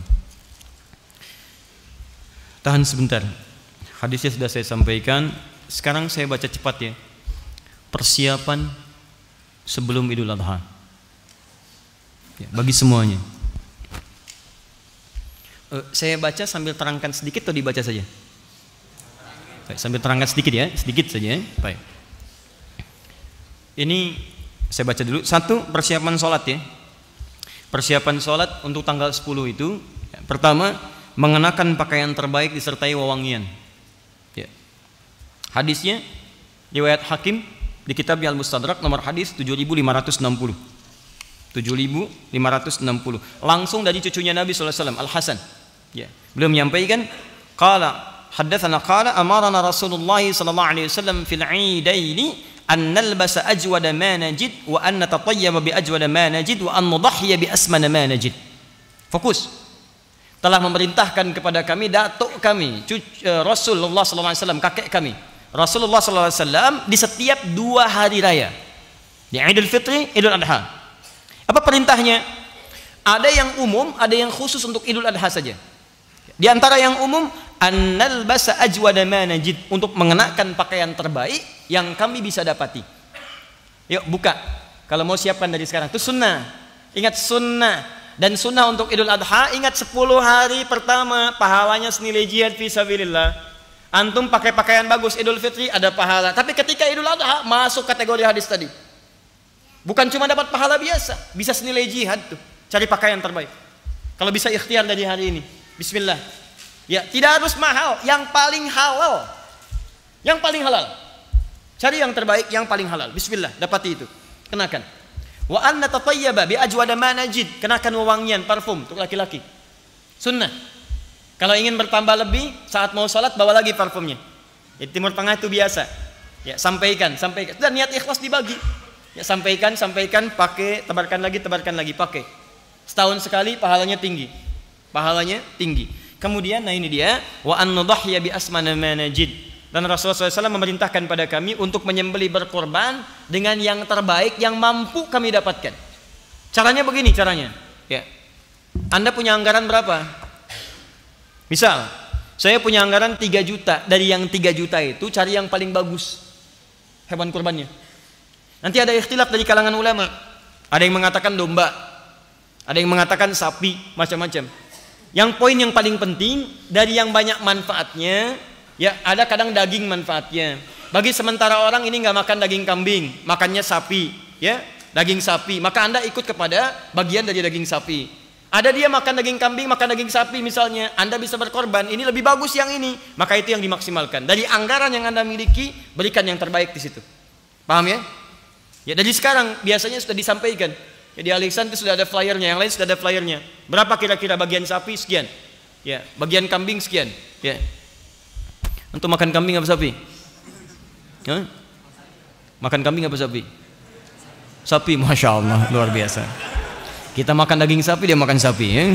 Tahan sebentar. Hadisnya sudah saya sampaikan. Sekarang saya baca cepat ya. Persiapan sebelum Idul Adha ya, bagi semuanya. Saya baca sambil terangkan sedikit atau dibaca saja? Baik, sambil terangkan sedikit ya, sedikit saja. Baik. Ini saya baca dulu. 1, persiapan sholat ya. Persiapan sholat untuk tanggal 10 itu ya, pertama, mengenakan pakaian terbaik disertai wewangian ya. Hadisnya riwayat Hakim di kitab Al-Mustadrak nomor hadis 7560. 7560 langsung dari cucunya Nabi SAW, Al-Hasan ya. Beliau menyampaikan, qala haddatsana qala amarana Rasulullah sallallahu alaihi wasallam fil 'idaini an nalbasa ajwada ma najid wa an natatayyaba bi ajwada ma najid wa an nudahhiya bi asmana ma najid. Fokus. Telah memerintahkan kepada kami, datuk kami, Rasulullah sallallahu alaihi wasallam, kakek kami Rasulullah sallallahu alaihi wasallam, di setiap 2 hari raya, di Idul Fitri, Idul Adha. Apa perintahnya? Ada yang umum, ada yang khusus untuk Idul Adha saja. Di antara yang umum, annal basa ajwada ma najid, untuk mengenakan pakaian terbaik yang kami bisa dapati. Yuk buka. Kalau mau siapkan dari sekarang. Itu sunnah. Ingat sunnah. Dan sunnah untuk Idul Adha, ingat 10 hari pertama pahalanya senilai jihad fi sabilillah. Antum pakai pakaian bagus Idul Fitri ada pahala. Tapi ketika Idul Adha masuk kategori hadis tadi. Bukan cuma dapat pahala biasa, bisa senilai jihad tuh. Cari pakaian terbaik. Kalau bisa ikhtiar dari hari ini. Bismillah. Ya, tidak harus mahal, yang paling halal. Yang paling halal. Cari yang terbaik, yang paling halal. Bismillah, dapati itu. Kenakan. Wa anna tatayyaba bi ajwada ma najid. Kenakan wewangian, parfum untuk laki-laki. Sunnah. Kalau ingin bertambah lebih, saat mau sholat bawa lagi parfumnya. Di Timur Tengah itu biasa. Ya, sampaikan. Dan niat ikhlas dibagi. Ya, sampaikan, pakai, tebarkan lagi, pakai. Setahun sekali pahalanya tinggi. Kemudian, nah ini dia, wa an nudahhiya bi asmana ma najid. Dan Rasulullah SAW memerintahkan pada kami untuk menyembelih berkorban dengan yang terbaik yang mampu kami dapatkan. Caranya begini, ya. Anda punya anggaran berapa? Misal, saya punya anggaran 3 juta. Dari yang 3 juta itu cari yang paling bagus hewan kurbannya. Nanti ada ikhtilaf dari kalangan ulama. Ada yang mengatakan domba, ada yang mengatakan sapi, macam-macam. Yang poin yang paling penting dari yang banyak manfaatnya, ya ada kadang daging manfaatnya. Bagi sementara orang ini nggak makan daging kambing, makannya sapi, ya daging sapi. Maka Anda ikut kepada bagian dari daging sapi. Ada dia makan daging kambing, makan daging sapi misalnya, Anda bisa berkorban, ini lebih bagus yang ini, maka itu yang dimaksimalkan. Dari anggaran yang Anda miliki, berikan yang terbaik di situ. Paham ya? Ya dari sekarang biasanya sudah disampaikan. Ya, di Alexan itu sudah ada flyernya, yang lain sudah ada flyernya. Berapa kira-kira bagian sapi sekian? Ya, bagian kambing sekian. Ya. Untuk makan kambing apa sapi? Hah? Makan kambing apa sapi? Sapi, masya Allah, luar biasa. Kita makan daging sapi, dia makan sapi ya?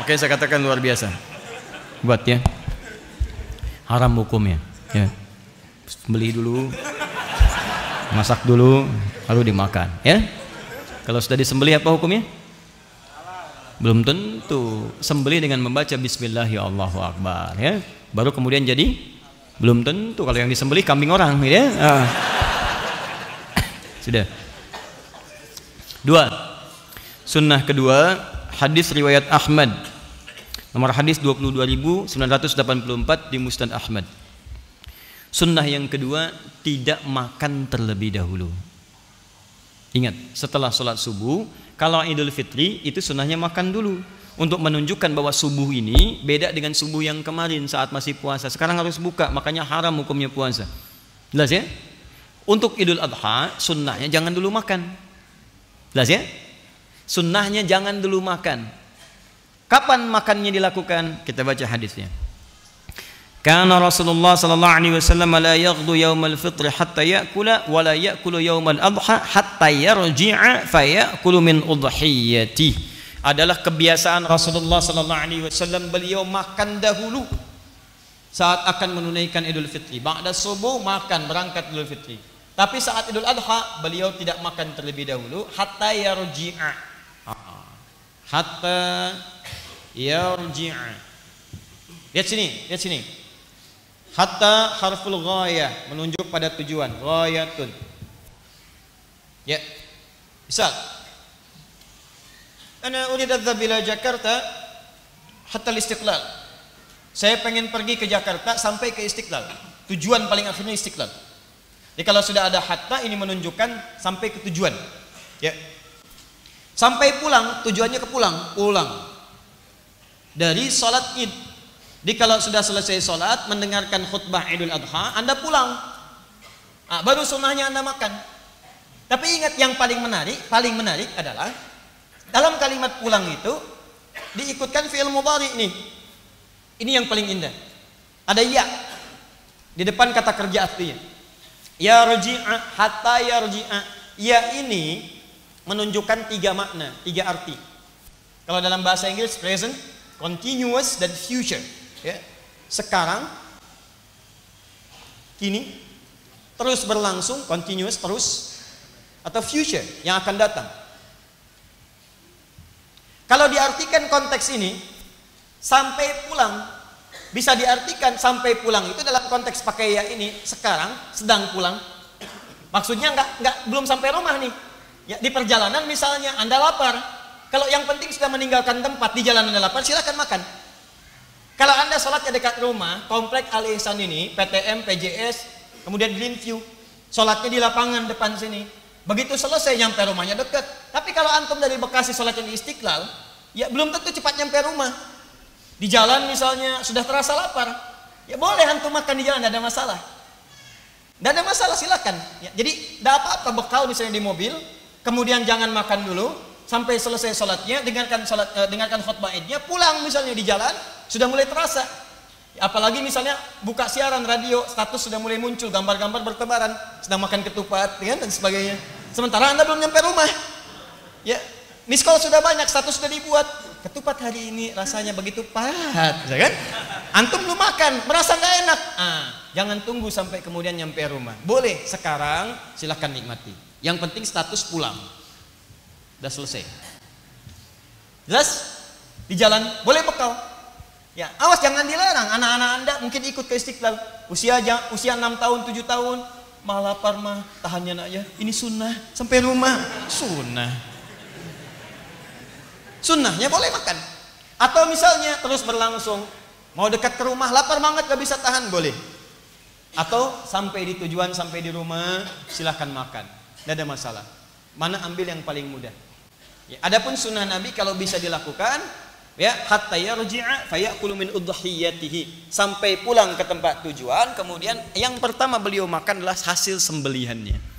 Makanya saya katakan luar biasa. Buat ya, haram hukumnya ya. Beli dulu, masak dulu, lalu dimakan ya. Kalau sudah disembelih apa hukumnya? Belum tentu. Sembelih dengan membaca bismillah ya Allahu akbar ya, baru kemudian jadi. Belum tentu. Kalau yang disembelih kambing orang ya. Sudah. 2. Sunnah kedua, hadis riwayat Ahmad, nomor hadis 22.984 di Musnad Ahmad. Sunnah yang kedua, tidak makan terlebih dahulu. Ingat, setelah sholat subuh, kalau Idul Fitri itu sunnahnya makan dulu, untuk menunjukkan bahwa subuh ini beda dengan subuh yang kemarin saat masih puasa. Sekarang harus buka, makanya haram hukumnya puasa. Jelas ya? Untuk Idul Adha, sunnahnya jangan dulu makan. Jelas ya? Sunnahnya jangan dulu makan. Kapan makannya dilakukan? Kita baca hadisnya. Kana Rasulullah sallallahu alaihi wasallam la yaghdu yaumal fitr hatta ya'kula wa la ya'kulu yaumal adha hatta yarji'a fa ya'kulu min udhiyati. Adalah kebiasaan Rasulullah sallallahu alaihi wasallam, beliau makan dahulu saat akan menunaikan Idul Fitri. Ba'da subuh makan, berangkat Idul Fitri. Tapi saat Idul Adha beliau tidak makan terlebih dahulu hatta yarji'a. Hatta yarji'a. Lihat sini, lihat sini. Hatta harful ghayah, menunjuk pada tujuan, ghayatun. Ya. Misal, ana urid adhhab ila Jakarta hatta al-Istiqlal. Saya pengen pergi ke Jakarta sampai ke Istiqlal. Tujuan paling akhirnya Istiqlal. Jadi kalau sudah ada hatta, ini menunjukkan sampai ke tujuan. Ya. Sampai pulang, tujuannya ke pulang, dari sholat Id. Jadi kalau sudah selesai sholat, mendengarkan khutbah Idul Adha, Anda pulang. Baru sunnahnya Anda makan. Tapi ingat, yang paling menarik adalah dalam kalimat pulang itu diikutkan fi'il mudhari nih. Ini yang paling indah. Ada ya di depan kata kerja artinya. Ya rji'a, hatta yarji'a. Ya ini menunjukkan 3 makna, 3 arti. Kalau dalam bahasa Inggris present, continuous, dan future. Ya. Sekarang, kini, terus berlangsung, continuous, terus, atau future yang akan datang. Kalau diartikan konteks ini, sampai pulang, bisa diartikan sampai pulang itu dalam konteks pakai ya ini, sekarang sedang pulang. Maksudnya belum sampai rumah nih. Ya, di perjalanan misalnya Anda lapar. Kalau yang penting sudah meninggalkan tempat, di jalan Anda lapar, silakan makan. Kalau Anda sholatnya dekat rumah, komplek Al Ihsan ini, PTM, PJS, kemudian Greenview, sholatnya di lapangan depan sini. Begitu selesai nyampe rumahnya dekat. Tapi kalau antum dari Bekasi sholatnya di Istiqlal, ya belum tentu cepat nyampe rumah. Di jalan misalnya sudah terasa lapar, ya boleh antum makan di jalan, tidak ada masalah. Tidak ada masalah, silakan. Ya, jadi tidak apa-apa bekal misalnya di mobil. Kemudian jangan makan dulu sampai selesai sholatnya, dengarkan khutbah Idnya, pulang misalnya di jalan sudah mulai terasa. Apalagi misalnya buka siaran radio, status sudah mulai muncul, gambar-gambar bertebaran, sedang makan ketupat, ya, dan sebagainya. Sementara Anda belum nyampe rumah. Ya, miss call sudah banyak, status sudah dibuat. Ketupat hari ini rasanya begitu pahat, ya kan? Antum belum makan, merasa nggak enak. Jangan tunggu sampai kemudian nyampe rumah. Boleh sekarang, silahkan nikmati. Yang penting status pulang. Udah selesai. Jelas? Di jalan boleh bekal. Ya, awas jangan dilarang. Anak-anak Anda mungkin ikut ke Istiqlal. Usia 6 tahun, 7 tahun. Mah lapar mah, tahannya nak ya. Ini sunnah. Sampai rumah, sunnah. Sunnahnya boleh makan. Atau misalnya terus berlangsung. Mau dekat ke rumah, lapar banget gak bisa tahan, boleh. Atau sampai di tujuan, sampai di rumah, silahkan makan. Tidak ada masalah. Mana ambil yang paling mudah. Ya, adapun sunnah Nabi kalau bisa dilakukan, ya, hatta yarji'a fayakulu min udhiyatihi, sampai pulang ke tempat tujuan, kemudian yang pertama beliau makan adalah hasil sembelihannya.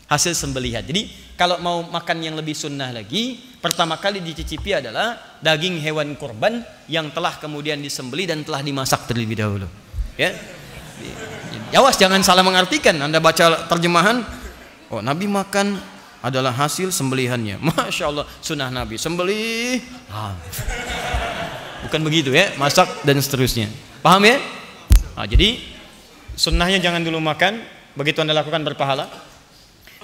Hasil sembelihan. Jadi kalau mau makan yang lebih sunnah lagi, pertama kali dicicipi adalah daging hewan kurban yang telah kemudian disembelih dan telah dimasak terlebih dahulu. Ya. Awas jangan salah mengartikan. Anda baca terjemahan, oh Nabi makan adalah hasil sembelihannya. Masya Allah, sunnah Nabi sembelih. Bukan begitu ya, masak dan seterusnya. Paham ya? Nah, jadi sunnahnya jangan dulu makan, begitu Anda lakukan berpahala.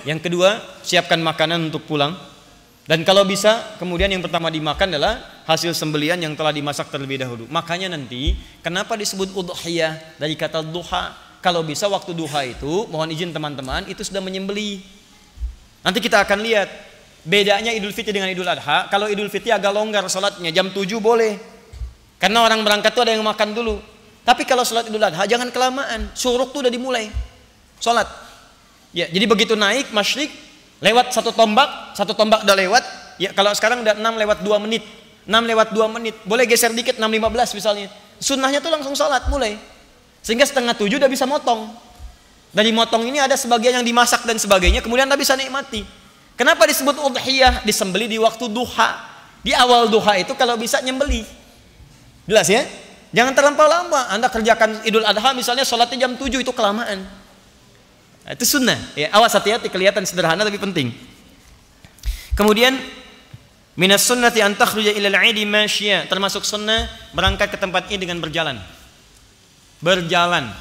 Yang kedua, siapkan makanan untuk pulang. Dan kalau bisa, kemudian yang pertama dimakan adalah hasil sembelihan yang telah dimasak terlebih dahulu. Makanya nanti, kenapa disebut udhiyah dari kata duha? Kalau bisa waktu duha itu, mohon izin teman-teman, itu sudah menyembelih. Nanti kita akan lihat bedanya Idul Fitri dengan Idul Adha. Kalau Idul Fitri agak longgar sholatnya, jam 7 boleh. Karena orang berangkat tuh ada yang makan dulu. Tapi kalau sholat Idul Adha jangan kelamaan. Syuruk tuh udah dimulai sholat. Ya, jadi begitu naik masyrik, lewat satu tombak udah lewat. Ya, kalau sekarang udah 6 lewat 2 menit. 6 lewat 2 menit. Boleh geser dikit 6.15 misalnya. Sunnahnya tuh langsung sholat mulai. Sehingga setengah 7 udah bisa motong. Dari motong ini ada sebagian yang dimasak dan sebagainya, kemudian Anda bisa nikmati. Kenapa disebut udhiyah? Disembeli di waktu duha. Di awal duha itu kalau bisa nyembeli. Jelas ya? Jangan terlampau lama. Anda kerjakan Idul Adha misalnya sholatnya jam 7, itu kelamaan. Nah, itu sunnah. Ya, awas hati-hati, kelihatan sederhana tapi penting. Kemudian minas sunnati an takhruja ilal 'idi masyiya, termasuk sunnah berangkat ke tempat ini dengan berjalan. Berjalan.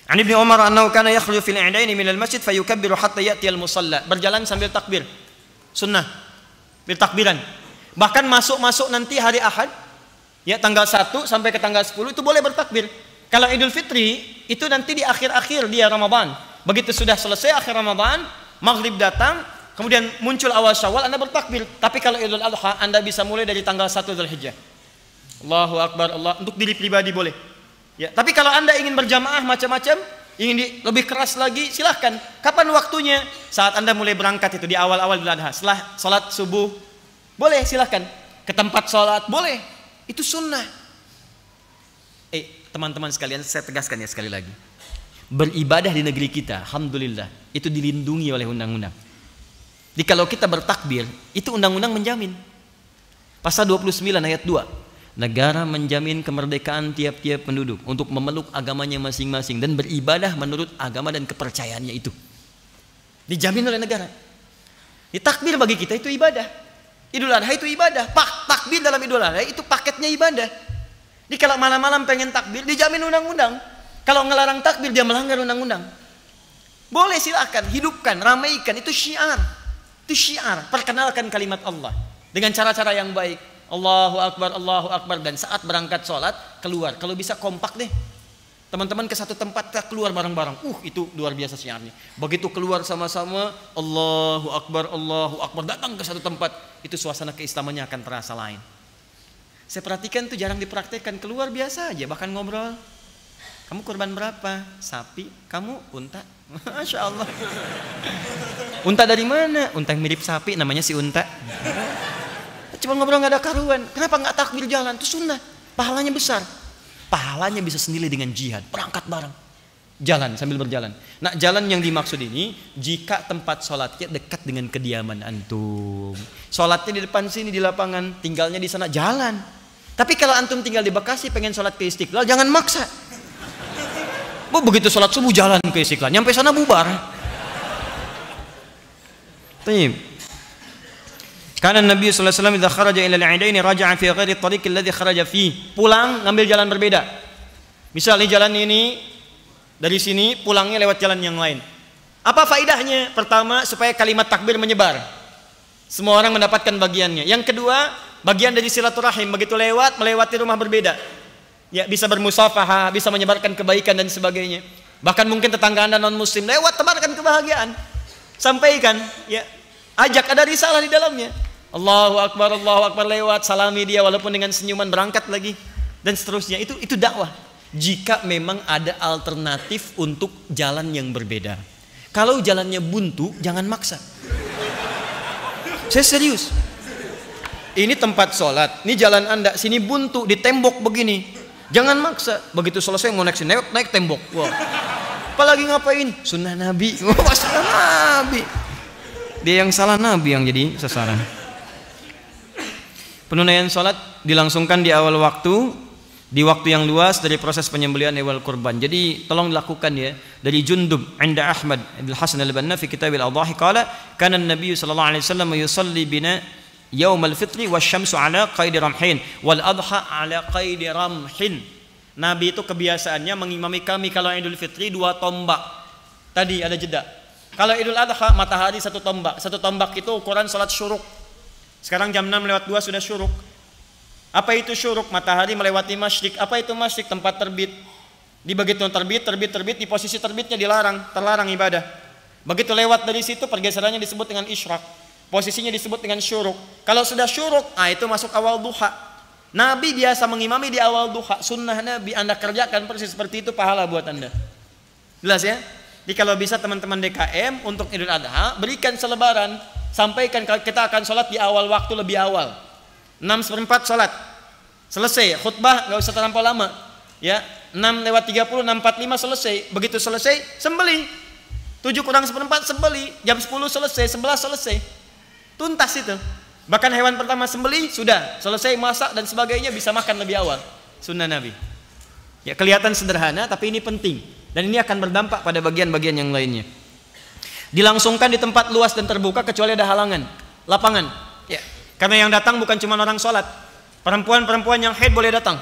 An Ibnu Umar annahu kana yakhruju fil 'idaini minal masjid fayukabbiru hatta ya'ti al-musalla. Berjalan sambil takbir. Sunnah. Bertakbiran. Bahkan masuk nanti hari Ahad, ya tanggal 1 sampai ke tanggal 10 itu boleh bertakbir. Kalau Idul Fitri itu nanti di akhir-akhir dia Ramadan. Begitu sudah selesai akhir Ramadan, maghrib datang, kemudian muncul awal Syawal, Anda bertakbir. Tapi kalau Idul Adha Anda bisa mulai dari tanggal 1 Dzulhijjah. Allahu Akbar, Allah, untuk diri pribadi boleh. Ya, tapi kalau Anda ingin berjamaah macam-macam, ingin lebih keras lagi, silahkan. Kapan waktunya? Saat Anda mulai berangkat itu di awal-awal Idul Adha, setelah sholat subuh, boleh silahkan. Ke tempat sholat, boleh. Itu sunnah. Teman-teman sekalian, saya tegaskan ya sekali lagi. Beribadah di negeri kita, alhamdulillah, itu dilindungi oleh undang-undang. Jadi kalau kita bertakbir, itu undang-undang menjamin. Pasal 29 ayat 2. Negara menjamin kemerdekaan tiap-tiap penduduk untuk memeluk agamanya masing-masing dan beribadah menurut agama dan kepercayaannya itu. Dijamin oleh negara. Takbir bagi kita itu ibadah. Idul Adha itu ibadah. Takbir dalam Idul Adha itu paketnya ibadah. Jadi kalau malam-malam pengen takbir, dijamin undang-undang. Kalau ngelarang takbir, dia melanggar undang-undang. Boleh, silakan, hidupkan, ramaikan. Itu syiar. Itu syiar. Perkenalkan kalimat Allah dengan cara-cara yang baik. Allahu Akbar, Allahu Akbar. Dan saat berangkat sholat, keluar. Kalau bisa kompak deh. Teman-teman ke satu tempat, kita keluar bareng-bareng. Itu luar biasa syiarnya. Begitu keluar sama-sama, Allahu Akbar, Allahu Akbar. Datang ke satu tempat, itu suasana keislamannya akan terasa lain. Saya perhatikan tuh jarang dipraktekkan. Keluar biasa aja, bahkan ngobrol. Kamu kurban berapa? Sapi. Kamu unta? Masya Allah. Unta dari mana? Unta yang mirip sapi, namanya si unta. Cuma ngobrol nggak ada karuan. Kenapa nggak takbir jalan? Itu sunnah. Pahalanya besar. Pahalanya bisa senilai dengan jihad. Berangkat bareng. Jalan sambil berjalan. Nah, jalan yang dimaksud ini jika tempat sholatnya dekat dengan kediaman antum. Sholatnya di depan sini di lapangan, tinggalnya di sana, jalan. Tapi kalau antum tinggal di Bekasi pengen sholat ke Istiqlal, jangan maksa. Begitu sholat subuh jalan ke Istiqlal, nyampe sana bubar. Tayyib. Karena Nabi sallallahu alaihi wasallam idza kharaja ila al-'idaini raja'a fi ghairi at-tariq alladhi kharaja fi. Pulang ngambil jalan berbeda. Misalnya jalan ini dari sini, pulangnya lewat jalan yang lain. Apa faedahnya? Pertama, supaya kalimat takbir menyebar. Semua orang mendapatkan bagiannya. Yang kedua, bagian dari silaturahim. Begitu lewat, melewati rumah berbeda. Ya, bisa bermusafahah, bisa menyebarkan kebaikan dan sebagainya. Bahkan mungkin tetangga Anda non muslim lewat, tebarkan kebahagiaan. Sampaikan, ya. Ajak, ada risalah di dalamnya. Allahu Akbar lewat, salami dia walaupun dengan senyuman, berangkat lagi dan seterusnya. Itu dakwah. Jika memang ada alternatif untuk jalan yang berbeda. Kalau jalannya buntu, jangan maksa. Saya serius. Ini tempat sholat, ini jalan Anda, sini buntu, di tembok begini. Jangan maksa. Begitu selesai mau naik tembok. Wah. Apalagi ngapain? Sunnah Nabi. Wah, sunnah Nabi. Dia yang salah, Nabi yang jadi sasaran. Penunaian sholat dilangsungkan di awal waktu, di waktu yang luas dari proses penyembelihan hewan kurban. Jadi tolong dilakukan ya. Dari Jundub Inda Ahmad Ibn Hasan al-Banna fi kitab al-Adhahi qala kana an-nabiy sallallahu alaihi wasallam yusalli bina yaum al-fitri wasyamsu ala qaidi ramhin wal adha ala qaidi ramhin. Nabi itu kebiasaannya mengimami kami kalau Idul Fitri 2 tombak. Tadi ada jeda. Kalau Idul Adha matahari 1 tombak. 1 tombak itu ukuran salat syuruk. Sekarang jam 6:02 sudah syuruk. Apa itu syuruk? Matahari melewati masyrik. Apa itu masyrik? Tempat terbit. Di begitu terbit di posisi terbitnya terlarang ibadah. Begitu lewat dari situ pergeserannya disebut dengan isyraq. Posisinya disebut dengan syuruk. Kalau sudah syuruk, itu masuk awal duha. Nabi biasa mengimami di awal duha. Sunnah Nabi, Anda kerjakan persis seperti itu, pahala buat Anda. Jelas ya? Jadi kalau bisa teman-teman DKM untuk Idul Adha berikan selebaran, sampaikan kita akan sholat di awal waktu lebih awal. 6:04 sholat selesai, khutbah nggak usah terlampau lama ya, 6:30, 6:45 selesai. Begitu selesai sembelih, 7:04 sembelih, jam 10 selesai, 11 selesai, tuntas itu. Bahkan hewan pertama sembelih sudah selesai, masak dan sebagainya, bisa makan lebih awal. Sunnah Nabi ya. Kelihatan sederhana tapi ini penting, dan ini akan berdampak pada bagian-bagian yang lainnya. Dilangsungkan di tempat luas dan terbuka kecuali ada halangan, lapangan ya. Karena yang datang bukan cuma orang sholat, perempuan-perempuan yang haid boleh datang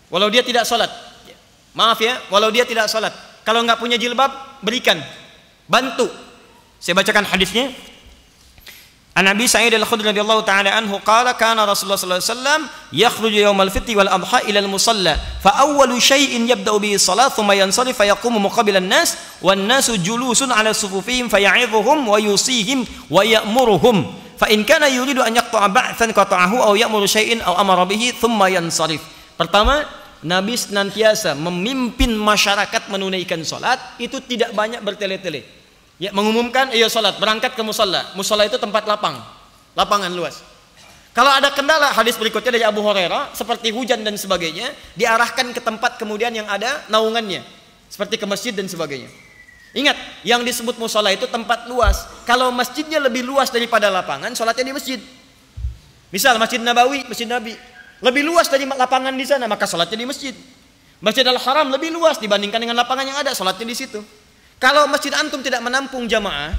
walau dia tidak sholat. Maaf ya, walau dia tidak sholat. Kalau nggak punya jilbab, berikan, bantu. Saya bacakan hadisnya. An Abi Sa'id al-Khudri radhiyallahu ta'ala anhu qala kana Rasulullah sallallahu alaihi wasallam yakhruju yawmal fitri wal adha ila al-musalla fa awwalu shay'in yabda'u bihi salat thumma yansarif fa yaqumu muqabila an-nas wan nasu julusun ala sufufihim fa ya'idhuhum wa yusihim wa ya'muruhum fa in kana yuridu an yaqta'a ba'than qata'ahu aw ya'muru shay'in aw amara bihi thumma yansarif. Pertama, Nabi senantiasa memimpin masyarakat menunaikan salat, itu tidak banyak bertele-tele. Ya, mengumumkan iya salat, berangkat ke musalla. Musalla itu tempat lapangan luas. Kalau ada kendala, hadis berikutnya dari Abu Hurairah, seperti hujan dan sebagainya, diarahkan ke tempat kemudian yang ada naungannya, seperti ke masjid dan sebagainya. Ingat, yang disebut musalla itu tempat luas. Kalau masjidnya lebih luas daripada lapangan, salatnya di masjid. Misal Masjid Nabawi, Masjid Nabi, lebih luas dari lapangan di sana, maka salatnya di masjid. Masjid Al-Haram lebih luas dibandingkan dengan lapangan yang ada, salatnya di situ. Kalau masjid antum tidak menampung jamaah,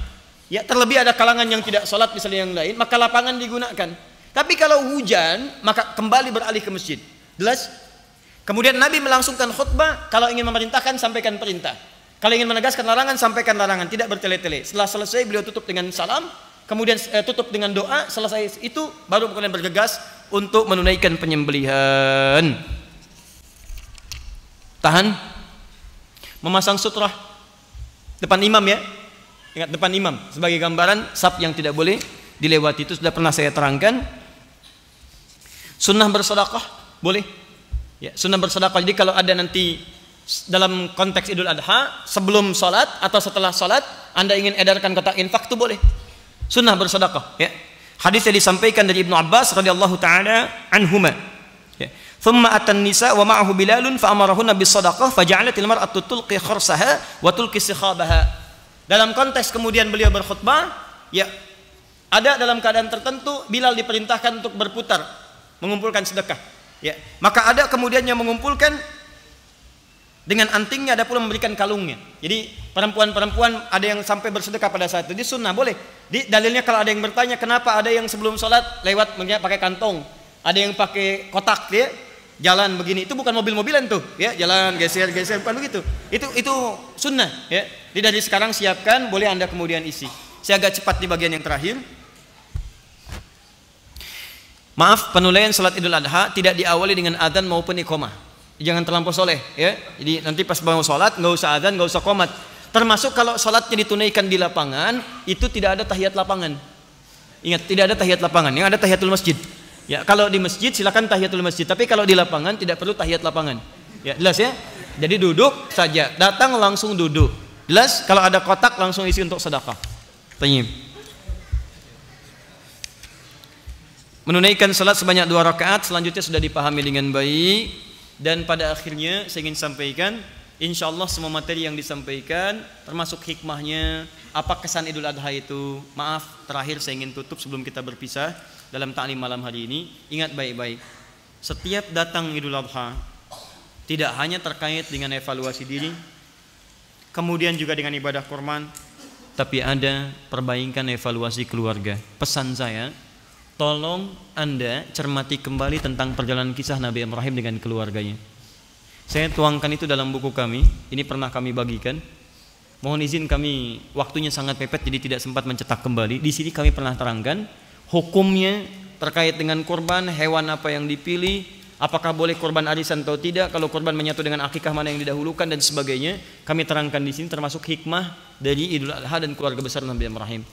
ya terlebih ada kalangan yang tidak sholat misalnya yang lain, maka lapangan digunakan. Tapi kalau hujan, maka kembali beralih ke masjid. Jelas? Kemudian Nabi melangsungkan khutbah, kalau ingin memerintahkan sampaikan perintah. Kalau ingin menegaskan larangan, sampaikan larangan, tidak bertele-tele. Setelah selesai beliau tutup dengan salam, kemudian tutup dengan doa, selesai itu baru kemudian bergegas untuk menunaikan penyembelihan. Tahan. Memasang sutrah depan imam ya. Ingat, depan imam sebagai gambaran saf yang tidak boleh dilewati, itu sudah pernah saya terangkan. Sunnah bersedekah boleh ya, sunnah bersedekah. Jadi kalau ada nanti dalam konteks Idul Adha sebelum salat atau setelah salat Anda ingin edarkan kotak infak, itu boleh. Sunnah bersedekah ya. Hadisnya disampaikan dari Ibnu Abbas radhiyallahu taala anhuma ya. Thumma atan nisa wa ma'ahu Bilalun fa amarahunna bis sadaqah fa ja'alatil mar'atu tulqi kharsaha wa tulqi sikhabaha. Dalam konteks kemudian beliau berkhutbah ya, ada dalam keadaan tertentu Bilal diperintahkan untuk berputar mengumpulkan sedekah ya. Maka ada kemudian yang mengumpulkan dengan antingnya, ada pula memberikan kalungnya. Jadi perempuan-perempuan ada yang sampai bersedekah pada saat itu. Di sunnah boleh. Di dalilnya kalau ada yang bertanya kenapa ada yang sebelum sholat lewat pakai kantong, ada yang pakai kotak ya, jalan begini, itu bukan mobil-mobilan tuh ya, jalan geser-geser, bukan begitu. Itu sunnah ya. Jadi dari sekarang siapkan, boleh Anda kemudian isi. Saya agak cepat di bagian yang terakhir. Maaf, penunaian salat Idul Adha tidak diawali dengan adzan maupun iqamah. Jangan terlampau soleh ya. Jadi nanti pas bangun salat nggak usah adzan, nggak usah qomat. Termasuk kalau salatnya ditunaikan di lapangan, itu tidak ada tahiyat lapangan. Ingat, tidak ada tahiyat lapangan, yang ada tahiyatul masjid. Ya, kalau di masjid silakan tahiyatul masjid, tapi kalau di lapangan tidak perlu tahiyat lapangan. Ya, jelas ya? Jadi duduk saja, datang langsung duduk. Jelas? Kalau ada kotak langsung isi untuk sedekah. Tayyib. menunaikan salat sebanyak 2 rakaat selanjutnya sudah dipahami dengan baik. Dan pada akhirnya saya ingin sampaikan, insyaallah semua materi yang disampaikan termasuk hikmahnya, apa kesan Idul Adha itu. Maaf, terakhir saya ingin tutup sebelum kita berpisah dalam ta'lim malam hari ini. Ingat baik-baik, setiap datang Idul Adha tidak hanya terkait dengan evaluasi diri, kemudian juga dengan ibadah kurban, tapi ada perbaikan evaluasi keluarga. Pesan saya, tolong Anda cermati kembali tentang perjalanan kisah Nabi Ibrahim dengan keluarganya. Saya tuangkan itu dalam buku kami, ini pernah kami bagikan. Mohon izin kami waktunya sangat mepet jadi tidak sempat mencetak kembali. Di sini kami pernah terangkan hukumnya terkait dengan kurban, hewan apa yang dipilih, apakah boleh kurban arisan atau tidak, kalau kurban menyatu dengan akikah mana yang didahulukan dan sebagainya. Kami terangkan di sini termasuk hikmah dari Idul Adha dan keluarga besar Nabi Ibrahim.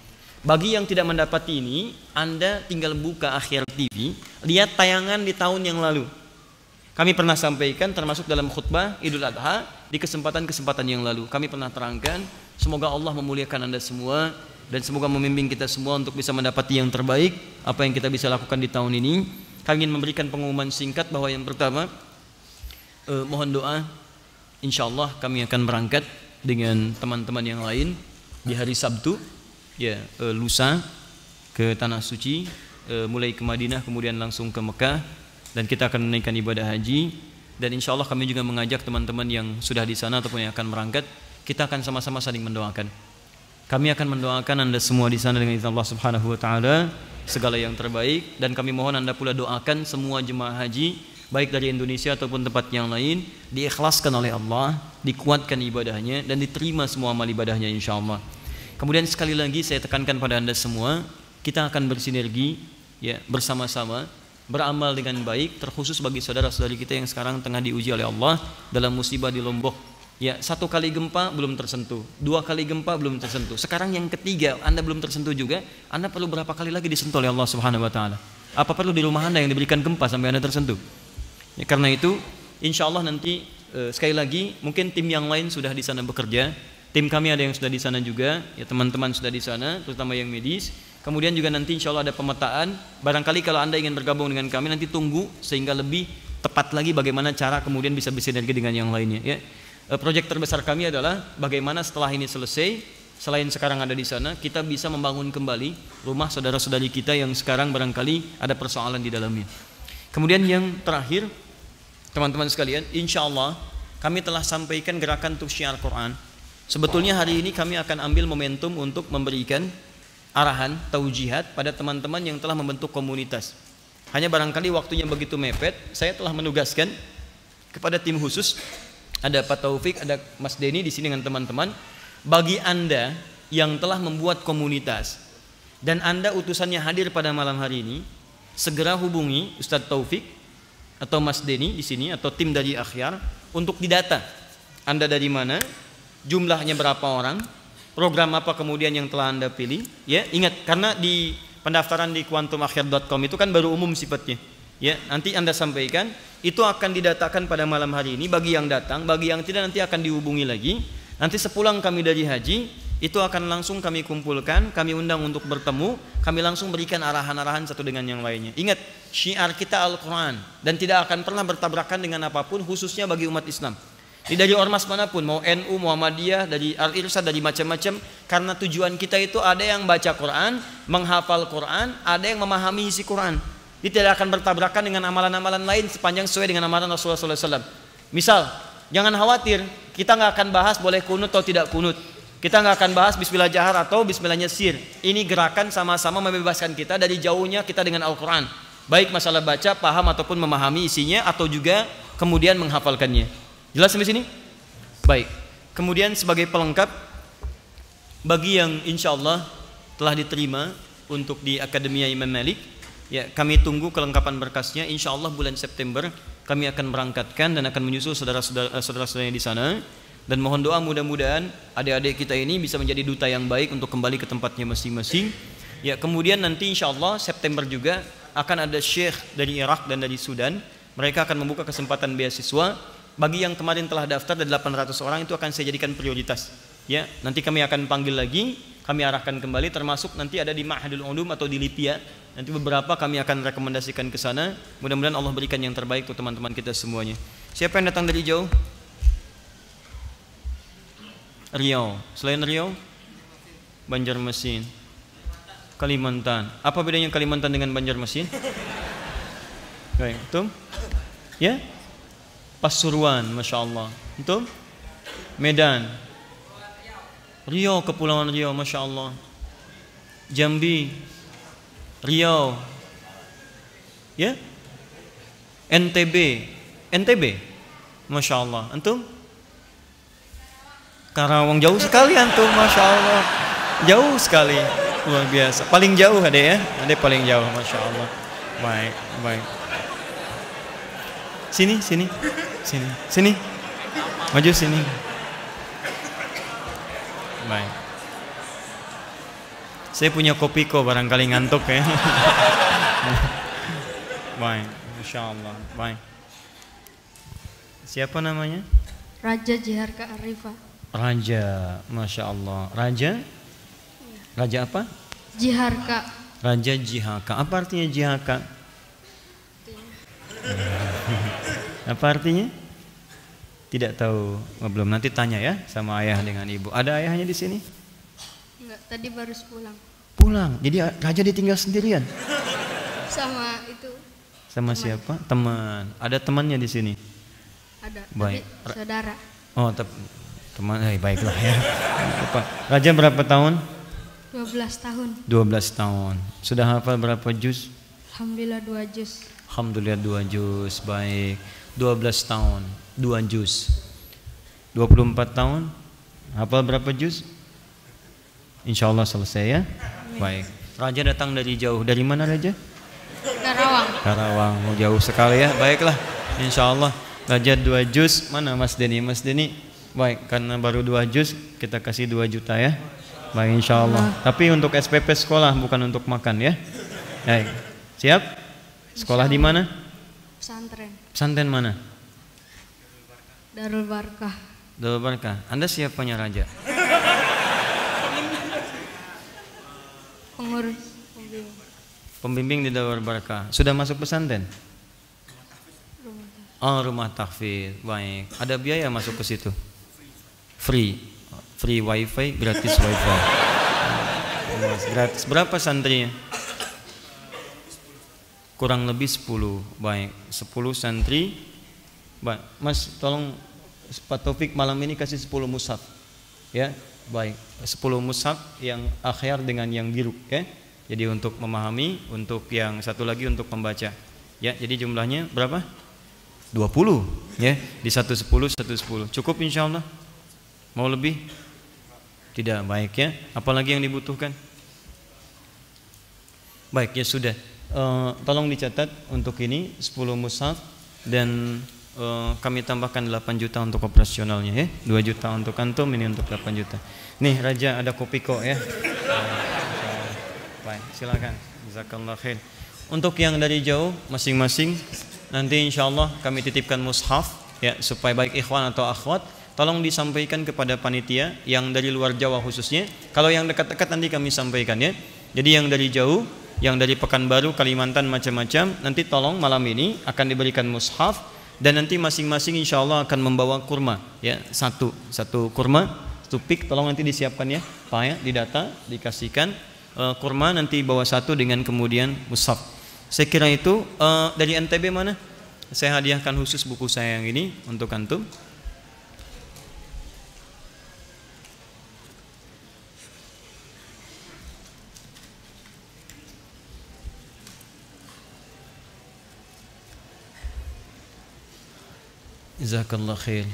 Bagi yang tidak mendapati ini, Anda tinggal buka Akhir TV, lihat tayangan di tahun yang lalu. Kami pernah sampaikan termasuk dalam khutbah Idul Adha di kesempatan-kesempatan yang lalu. Kami pernah terangkan, semoga Allah memuliakan Anda semua dan semoga membimbing kita semua untuk bisa mendapati yang terbaik apa yang kita bisa lakukan di tahun ini. Kami ingin memberikan pengumuman singkat bahwa yang pertama, mohon doa, insyaallah kami akan berangkat dengan teman-teman yang lain di hari Sabtu, ya, lusa ke Tanah Suci, mulai ke Madinah kemudian langsung ke Mekah, dan kita akan menaikkan ibadah haji. Dan insya Allah kami juga mengajak teman-teman yang sudah di sana ataupun yang akan berangkat, kita akan sama-sama saling mendoakan. Kami akan mendoakan Anda semua di sana dengan izin Allah Subhanahu wa taala segala yang terbaik, dan kami mohon Anda pula doakan semua jemaah haji baik dari Indonesia ataupun tempat yang lain diikhlaskan oleh Allah, dikuatkan ibadahnya dan diterima semua amal ibadahnya insyaallah. Kemudian sekali lagi saya tekankan pada Anda semua, kita akan bersinergi, ya, bersama-sama beramal dengan baik, terkhusus bagi saudara-saudari kita yang sekarang tengah diuji oleh Allah dalam musibah di Lombok. Ya, 1 kali gempa belum tersentuh, 2 kali gempa belum tersentuh, sekarang yang ketiga Anda belum tersentuh juga. Anda perlu berapa kali lagi disentuh oleh Allah Subhanahu wa taala? Apa perlu di rumah Anda yang diberikan gempa sampai Anda tersentuh? Ya, karena itu insya Allah nanti sekali lagi mungkin tim yang lain sudah di sana bekerja. Tim kami ada yang sudah di sana juga, ya, teman-teman sudah di sana, terutama yang medis. Kemudian juga nanti insya Allah ada pemetaan. Barangkali kalau Anda ingin bergabung dengan kami, nanti tunggu sehingga lebih tepat lagi bagaimana cara kemudian bisa bersinergi dengan yang lainnya. Ya. Proyek terbesar kami adalah bagaimana setelah ini selesai, selain sekarang ada di sana, kita bisa membangun kembali rumah saudara-saudari kita yang sekarang barangkali ada persoalan di dalamnya. Kemudian yang terakhir, teman-teman sekalian, insya Allah kami telah sampaikan gerakan untuk syiar Quran. Sebetulnya hari ini kami akan ambil momentum untuk memberikan arahan, taujihat pada teman-teman yang telah membentuk komunitas. Hanya barangkali waktunya begitu mepet, saya telah menugaskan kepada tim khusus, ada Pak Taufik, ada Mas Denny di sini dengan teman-teman. Bagi Anda yang telah membuat komunitas dan Anda utusannya hadir pada malam hari ini, segera hubungi Ustadz Taufik atau Mas Denny di sini atau tim dari Akhyar untuk didata. Anda dari mana? Jumlahnya berapa orang, program apa kemudian yang telah Anda pilih, ya. Ingat, karena di pendaftaran di quantumakhir.com itu kan baru umum sifatnya, ya. Nanti Anda sampaikan, itu akan didatakan pada malam hari ini bagi yang datang, bagi yang tidak nanti akan dihubungi lagi. Nanti sepulang kami dari haji, itu akan langsung kami kumpulkan, kami undang untuk bertemu, kami langsung berikan arahan-arahan satu dengan yang lainnya. Ingat, syiar kita Al-Quran dan tidak akan pernah bertabrakan dengan apapun, khususnya bagi umat Islam. Dari ormas manapun, mau NU, Muhammadiyah, dari Al-Irsyad, dari macam-macam. Karena tujuan kita itu ada yang baca Quran, menghafal Quran, ada yang memahami isi Quran. Dia tidak akan bertabrakan dengan amalan-amalan lain sepanjang sesuai dengan amalan Rasulullah SAW. Misal, jangan khawatir, kita nggak akan bahas boleh kunut atau tidak kunut. Kita nggak akan bahas Bismillah jahar atau Bismillah nyesir. Ini gerakan sama-sama membebaskan kita dari jauhnya kita dengan Al-Quran. Baik masalah baca, paham ataupun memahami isinya, atau juga kemudian menghafalkannya. Jelas sampai sini? Baik. Kemudian sebagai pelengkap, bagi yang insya Allah telah diterima untuk di Akademia Imam Malik, ya, kami tunggu kelengkapan berkasnya. Insya Allah bulan September kami akan berangkatkan dan akan menyusul saudara-saudara di sana. Dan mohon doa mudah-mudahan adik-adik kita ini bisa menjadi duta yang baik untuk kembali ke tempatnya masing-masing. Ya, kemudian nanti insya Allah September juga akan ada syekh dari Irak dan dari Sudan. Mereka akan membuka kesempatan beasiswa. Bagi yang kemarin telah daftar dari 800 orang itu akan saya jadikan prioritas. Ya, nanti kami akan panggil lagi kami arahkan kembali, termasuk nanti ada di Ma'hadul Ulum atau di Lipia. Nanti beberapa kami akan rekomendasikan ke sana. Mudah-mudahan Allah berikan yang terbaik untuk teman-teman kita semuanya. Siapa yang datang dari jauh? Riau. Selain Riau? Banjarmasin, Kalimantan. Apa bedanya Kalimantan dengan Banjarmasin? Baik, betul? Ya? Pasuruan, Masya Allah. Betul? Medan, Riau, Kepulauan Riau, Masya Allah. Jambi, Riau, ya? NTB, Masya Allah. Antum? Karawang, jauh sekali antum, Masya Allah. Jauh sekali, luar biasa. Paling jauh ada ya? Ada paling jauh, Masya Allah. Baik, baik. Sini. Maju sini. Baik. Saya punya kopi kok, barangkali ngantuk ya. Baik, Masya Allah. Baik. Siapa namanya? Raja Jiharka Arifah. Raja, Masya Allah. Raja? Raja apa? Jiharka. Raja Jihaka. Apa artinya Jihaka? Apa artinya? Tidak tahu. Oh, belum, nanti tanya ya sama ayah dengan ibu. Ada ayahnya di sini? Enggak, tadi baru pulang. Pulang. Jadi raja ditinggal sendirian. Sama itu. Sama teman. Siapa? Teman. Ada temannya di sini? Ada. Baik. Saudara. Oh, teman. Baiklah ya. Raja berapa tahun? 12 tahun. 12 tahun. Sudah hafal berapa juz? Alhamdulillah 2 juz. Alhamdulillah 2 juz. Baik. 12 tahun 2 juz. 24 tahun hafal berapa juz? Insya Allah selesai ya. Baik. Raja datang dari jauh. Dari mana Raja? Karawang. Karawang. Oh, jauh sekali ya. Baiklah. Insya Allah Raja 2 juz. Mana Mas Denny? Mas Denny. Baik, karena baru 2 juz kita kasih 2 juta ya. Baik, insya Allah. Tapi untuk SPP sekolah, bukan untuk makan ya. Baik. Siap? Sekolah di mana? Pesantren. Pesantren mana? Darul Barkah. Darul Barkah. Anda siapanya Raja? Pengurus pembimbing di Darul Barkah. Sudah masuk pesantren? Oh, rumah tahfidz. Baik. Ada biaya masuk ke situ? Free wifi, gratis wifi. Gratis. Berapa santrinya? Kurang lebih 10. Baik, 10 santri. Baik, Mas tolong Pak Taufik malam ini kasih 10 mushaf. Ya, baik. 10 mushaf yang akhir dengan yang biru ya. Jadi untuk memahami, untuk yang satu lagi untuk membaca. Ya, jadi jumlahnya berapa? 20 ya. Di 110 110. Cukup insyaallah. Mau lebih? Tidak, baik ya. Apalagi yang dibutuhkan? Baik, ya sudah. Tolong dicatat untuk ini 10 mushaf dan kami tambahkan 8 juta untuk operasionalnya ya. 2 juta untuk antum, ini untuk 8 juta. Nih Raja ada kopi kok ya. Baik, silakan. Jazakallahu khair. Untuk yang dari jauh masing-masing nanti insyaallah kami titipkan mushaf ya supaya baik ikhwan atau akhwat tolong disampaikan kepada panitia yang dari luar Jawa khususnya. Kalau yang dekat-dekat nanti kami sampaikan ya. Jadi yang dari jauh, yang dari Pekanbaru, Kalimantan macam-macam, nanti tolong malam ini akan diberikan mushaf dan nanti masing-masing insyaallah akan membawa kurma ya, satu kurma, satu pik, tolong nanti disiapkan ya, Pak ya, didata, dikasihkan kurma nanti bawa satu dengan kemudian mushaf. Saya kira itu. Dari NTB mana? Saya hadiahkan khusus buku saya yang ini untuk antum. Jazakallah khair.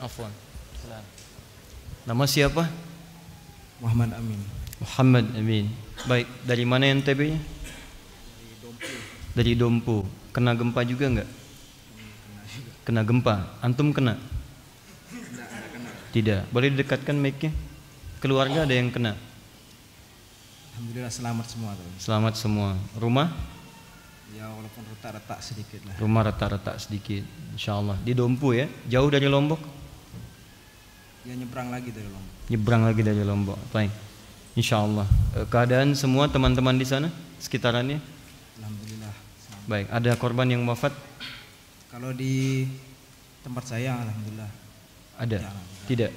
Afwan. Nama siapa? Muhammad Amin. Muhammad Amin. Baik, dari mana NTB-nya? Dari Dompu. Kena gempa juga enggak? Kena gempa. Antum kena? Tidak. Boleh didekatkan mic-nya? Keluarga ada yang kena? Alhamdulillah selamat semua. Selamat semua. Rumah? Ya walaupun retak-retak sedikit lah. Rumah retak-retak sedikit. Insyaallah. Di Dompu ya? Jauh dari Lombok? Dia nyebrang lagi dari Lombok. Nyebrang lagi dari Lombok. Baik. Insyaallah. Keadaan semua teman-teman di sana sekitarannya? Alhamdulillah. Baik, ada korban yang wafat? Kalau di tempat saya alhamdulillah. Ada? Ya, Tidak.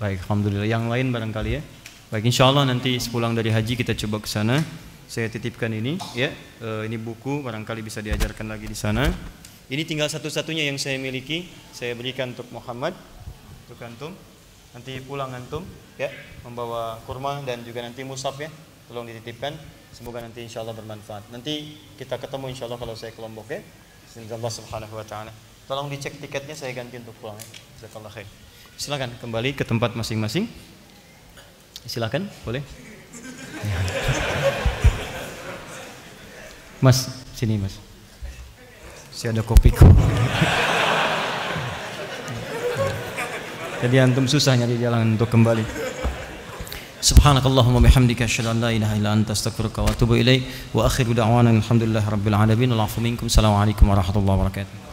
Baik, alhamdulillah. Yang lain barangkali ya. Baik, insyaallah nanti sepulang dari haji kita coba ke sana. Saya titipkan ini ya. Ini buku barangkali bisa diajarkan lagi di sana. Ini tinggal satu-satunya yang saya miliki. Saya berikan untuk Muhammad, untuk antum. Nanti pulang antum ya, membawa kurma dan juga nanti mushaf ya. Tolong dititipkan. Semoga nanti insyaallah bermanfaat. Nanti kita ketemu insyaallah kalau saya ke Lombok ya. Bismillah subhanahu wa ta'ala. Tolong dicek tiketnya, saya ganti untuk pulang ya. Jazakallah khair. Silakan kembali ke tempat masing-masing. Silakan, boleh. Mas, sini Mas. Saya ada kopiku. Jadi antum susah nyari jalan untuk kembali. Subhanakallahumma bihamdika asyhadu an la ilaha illa anta astaghfiruka wa atubu ilaik wa akhiru da'wana alhamdulillahi rabbil alamin. Assalamualaikum warahmatullahi wabarakatuh.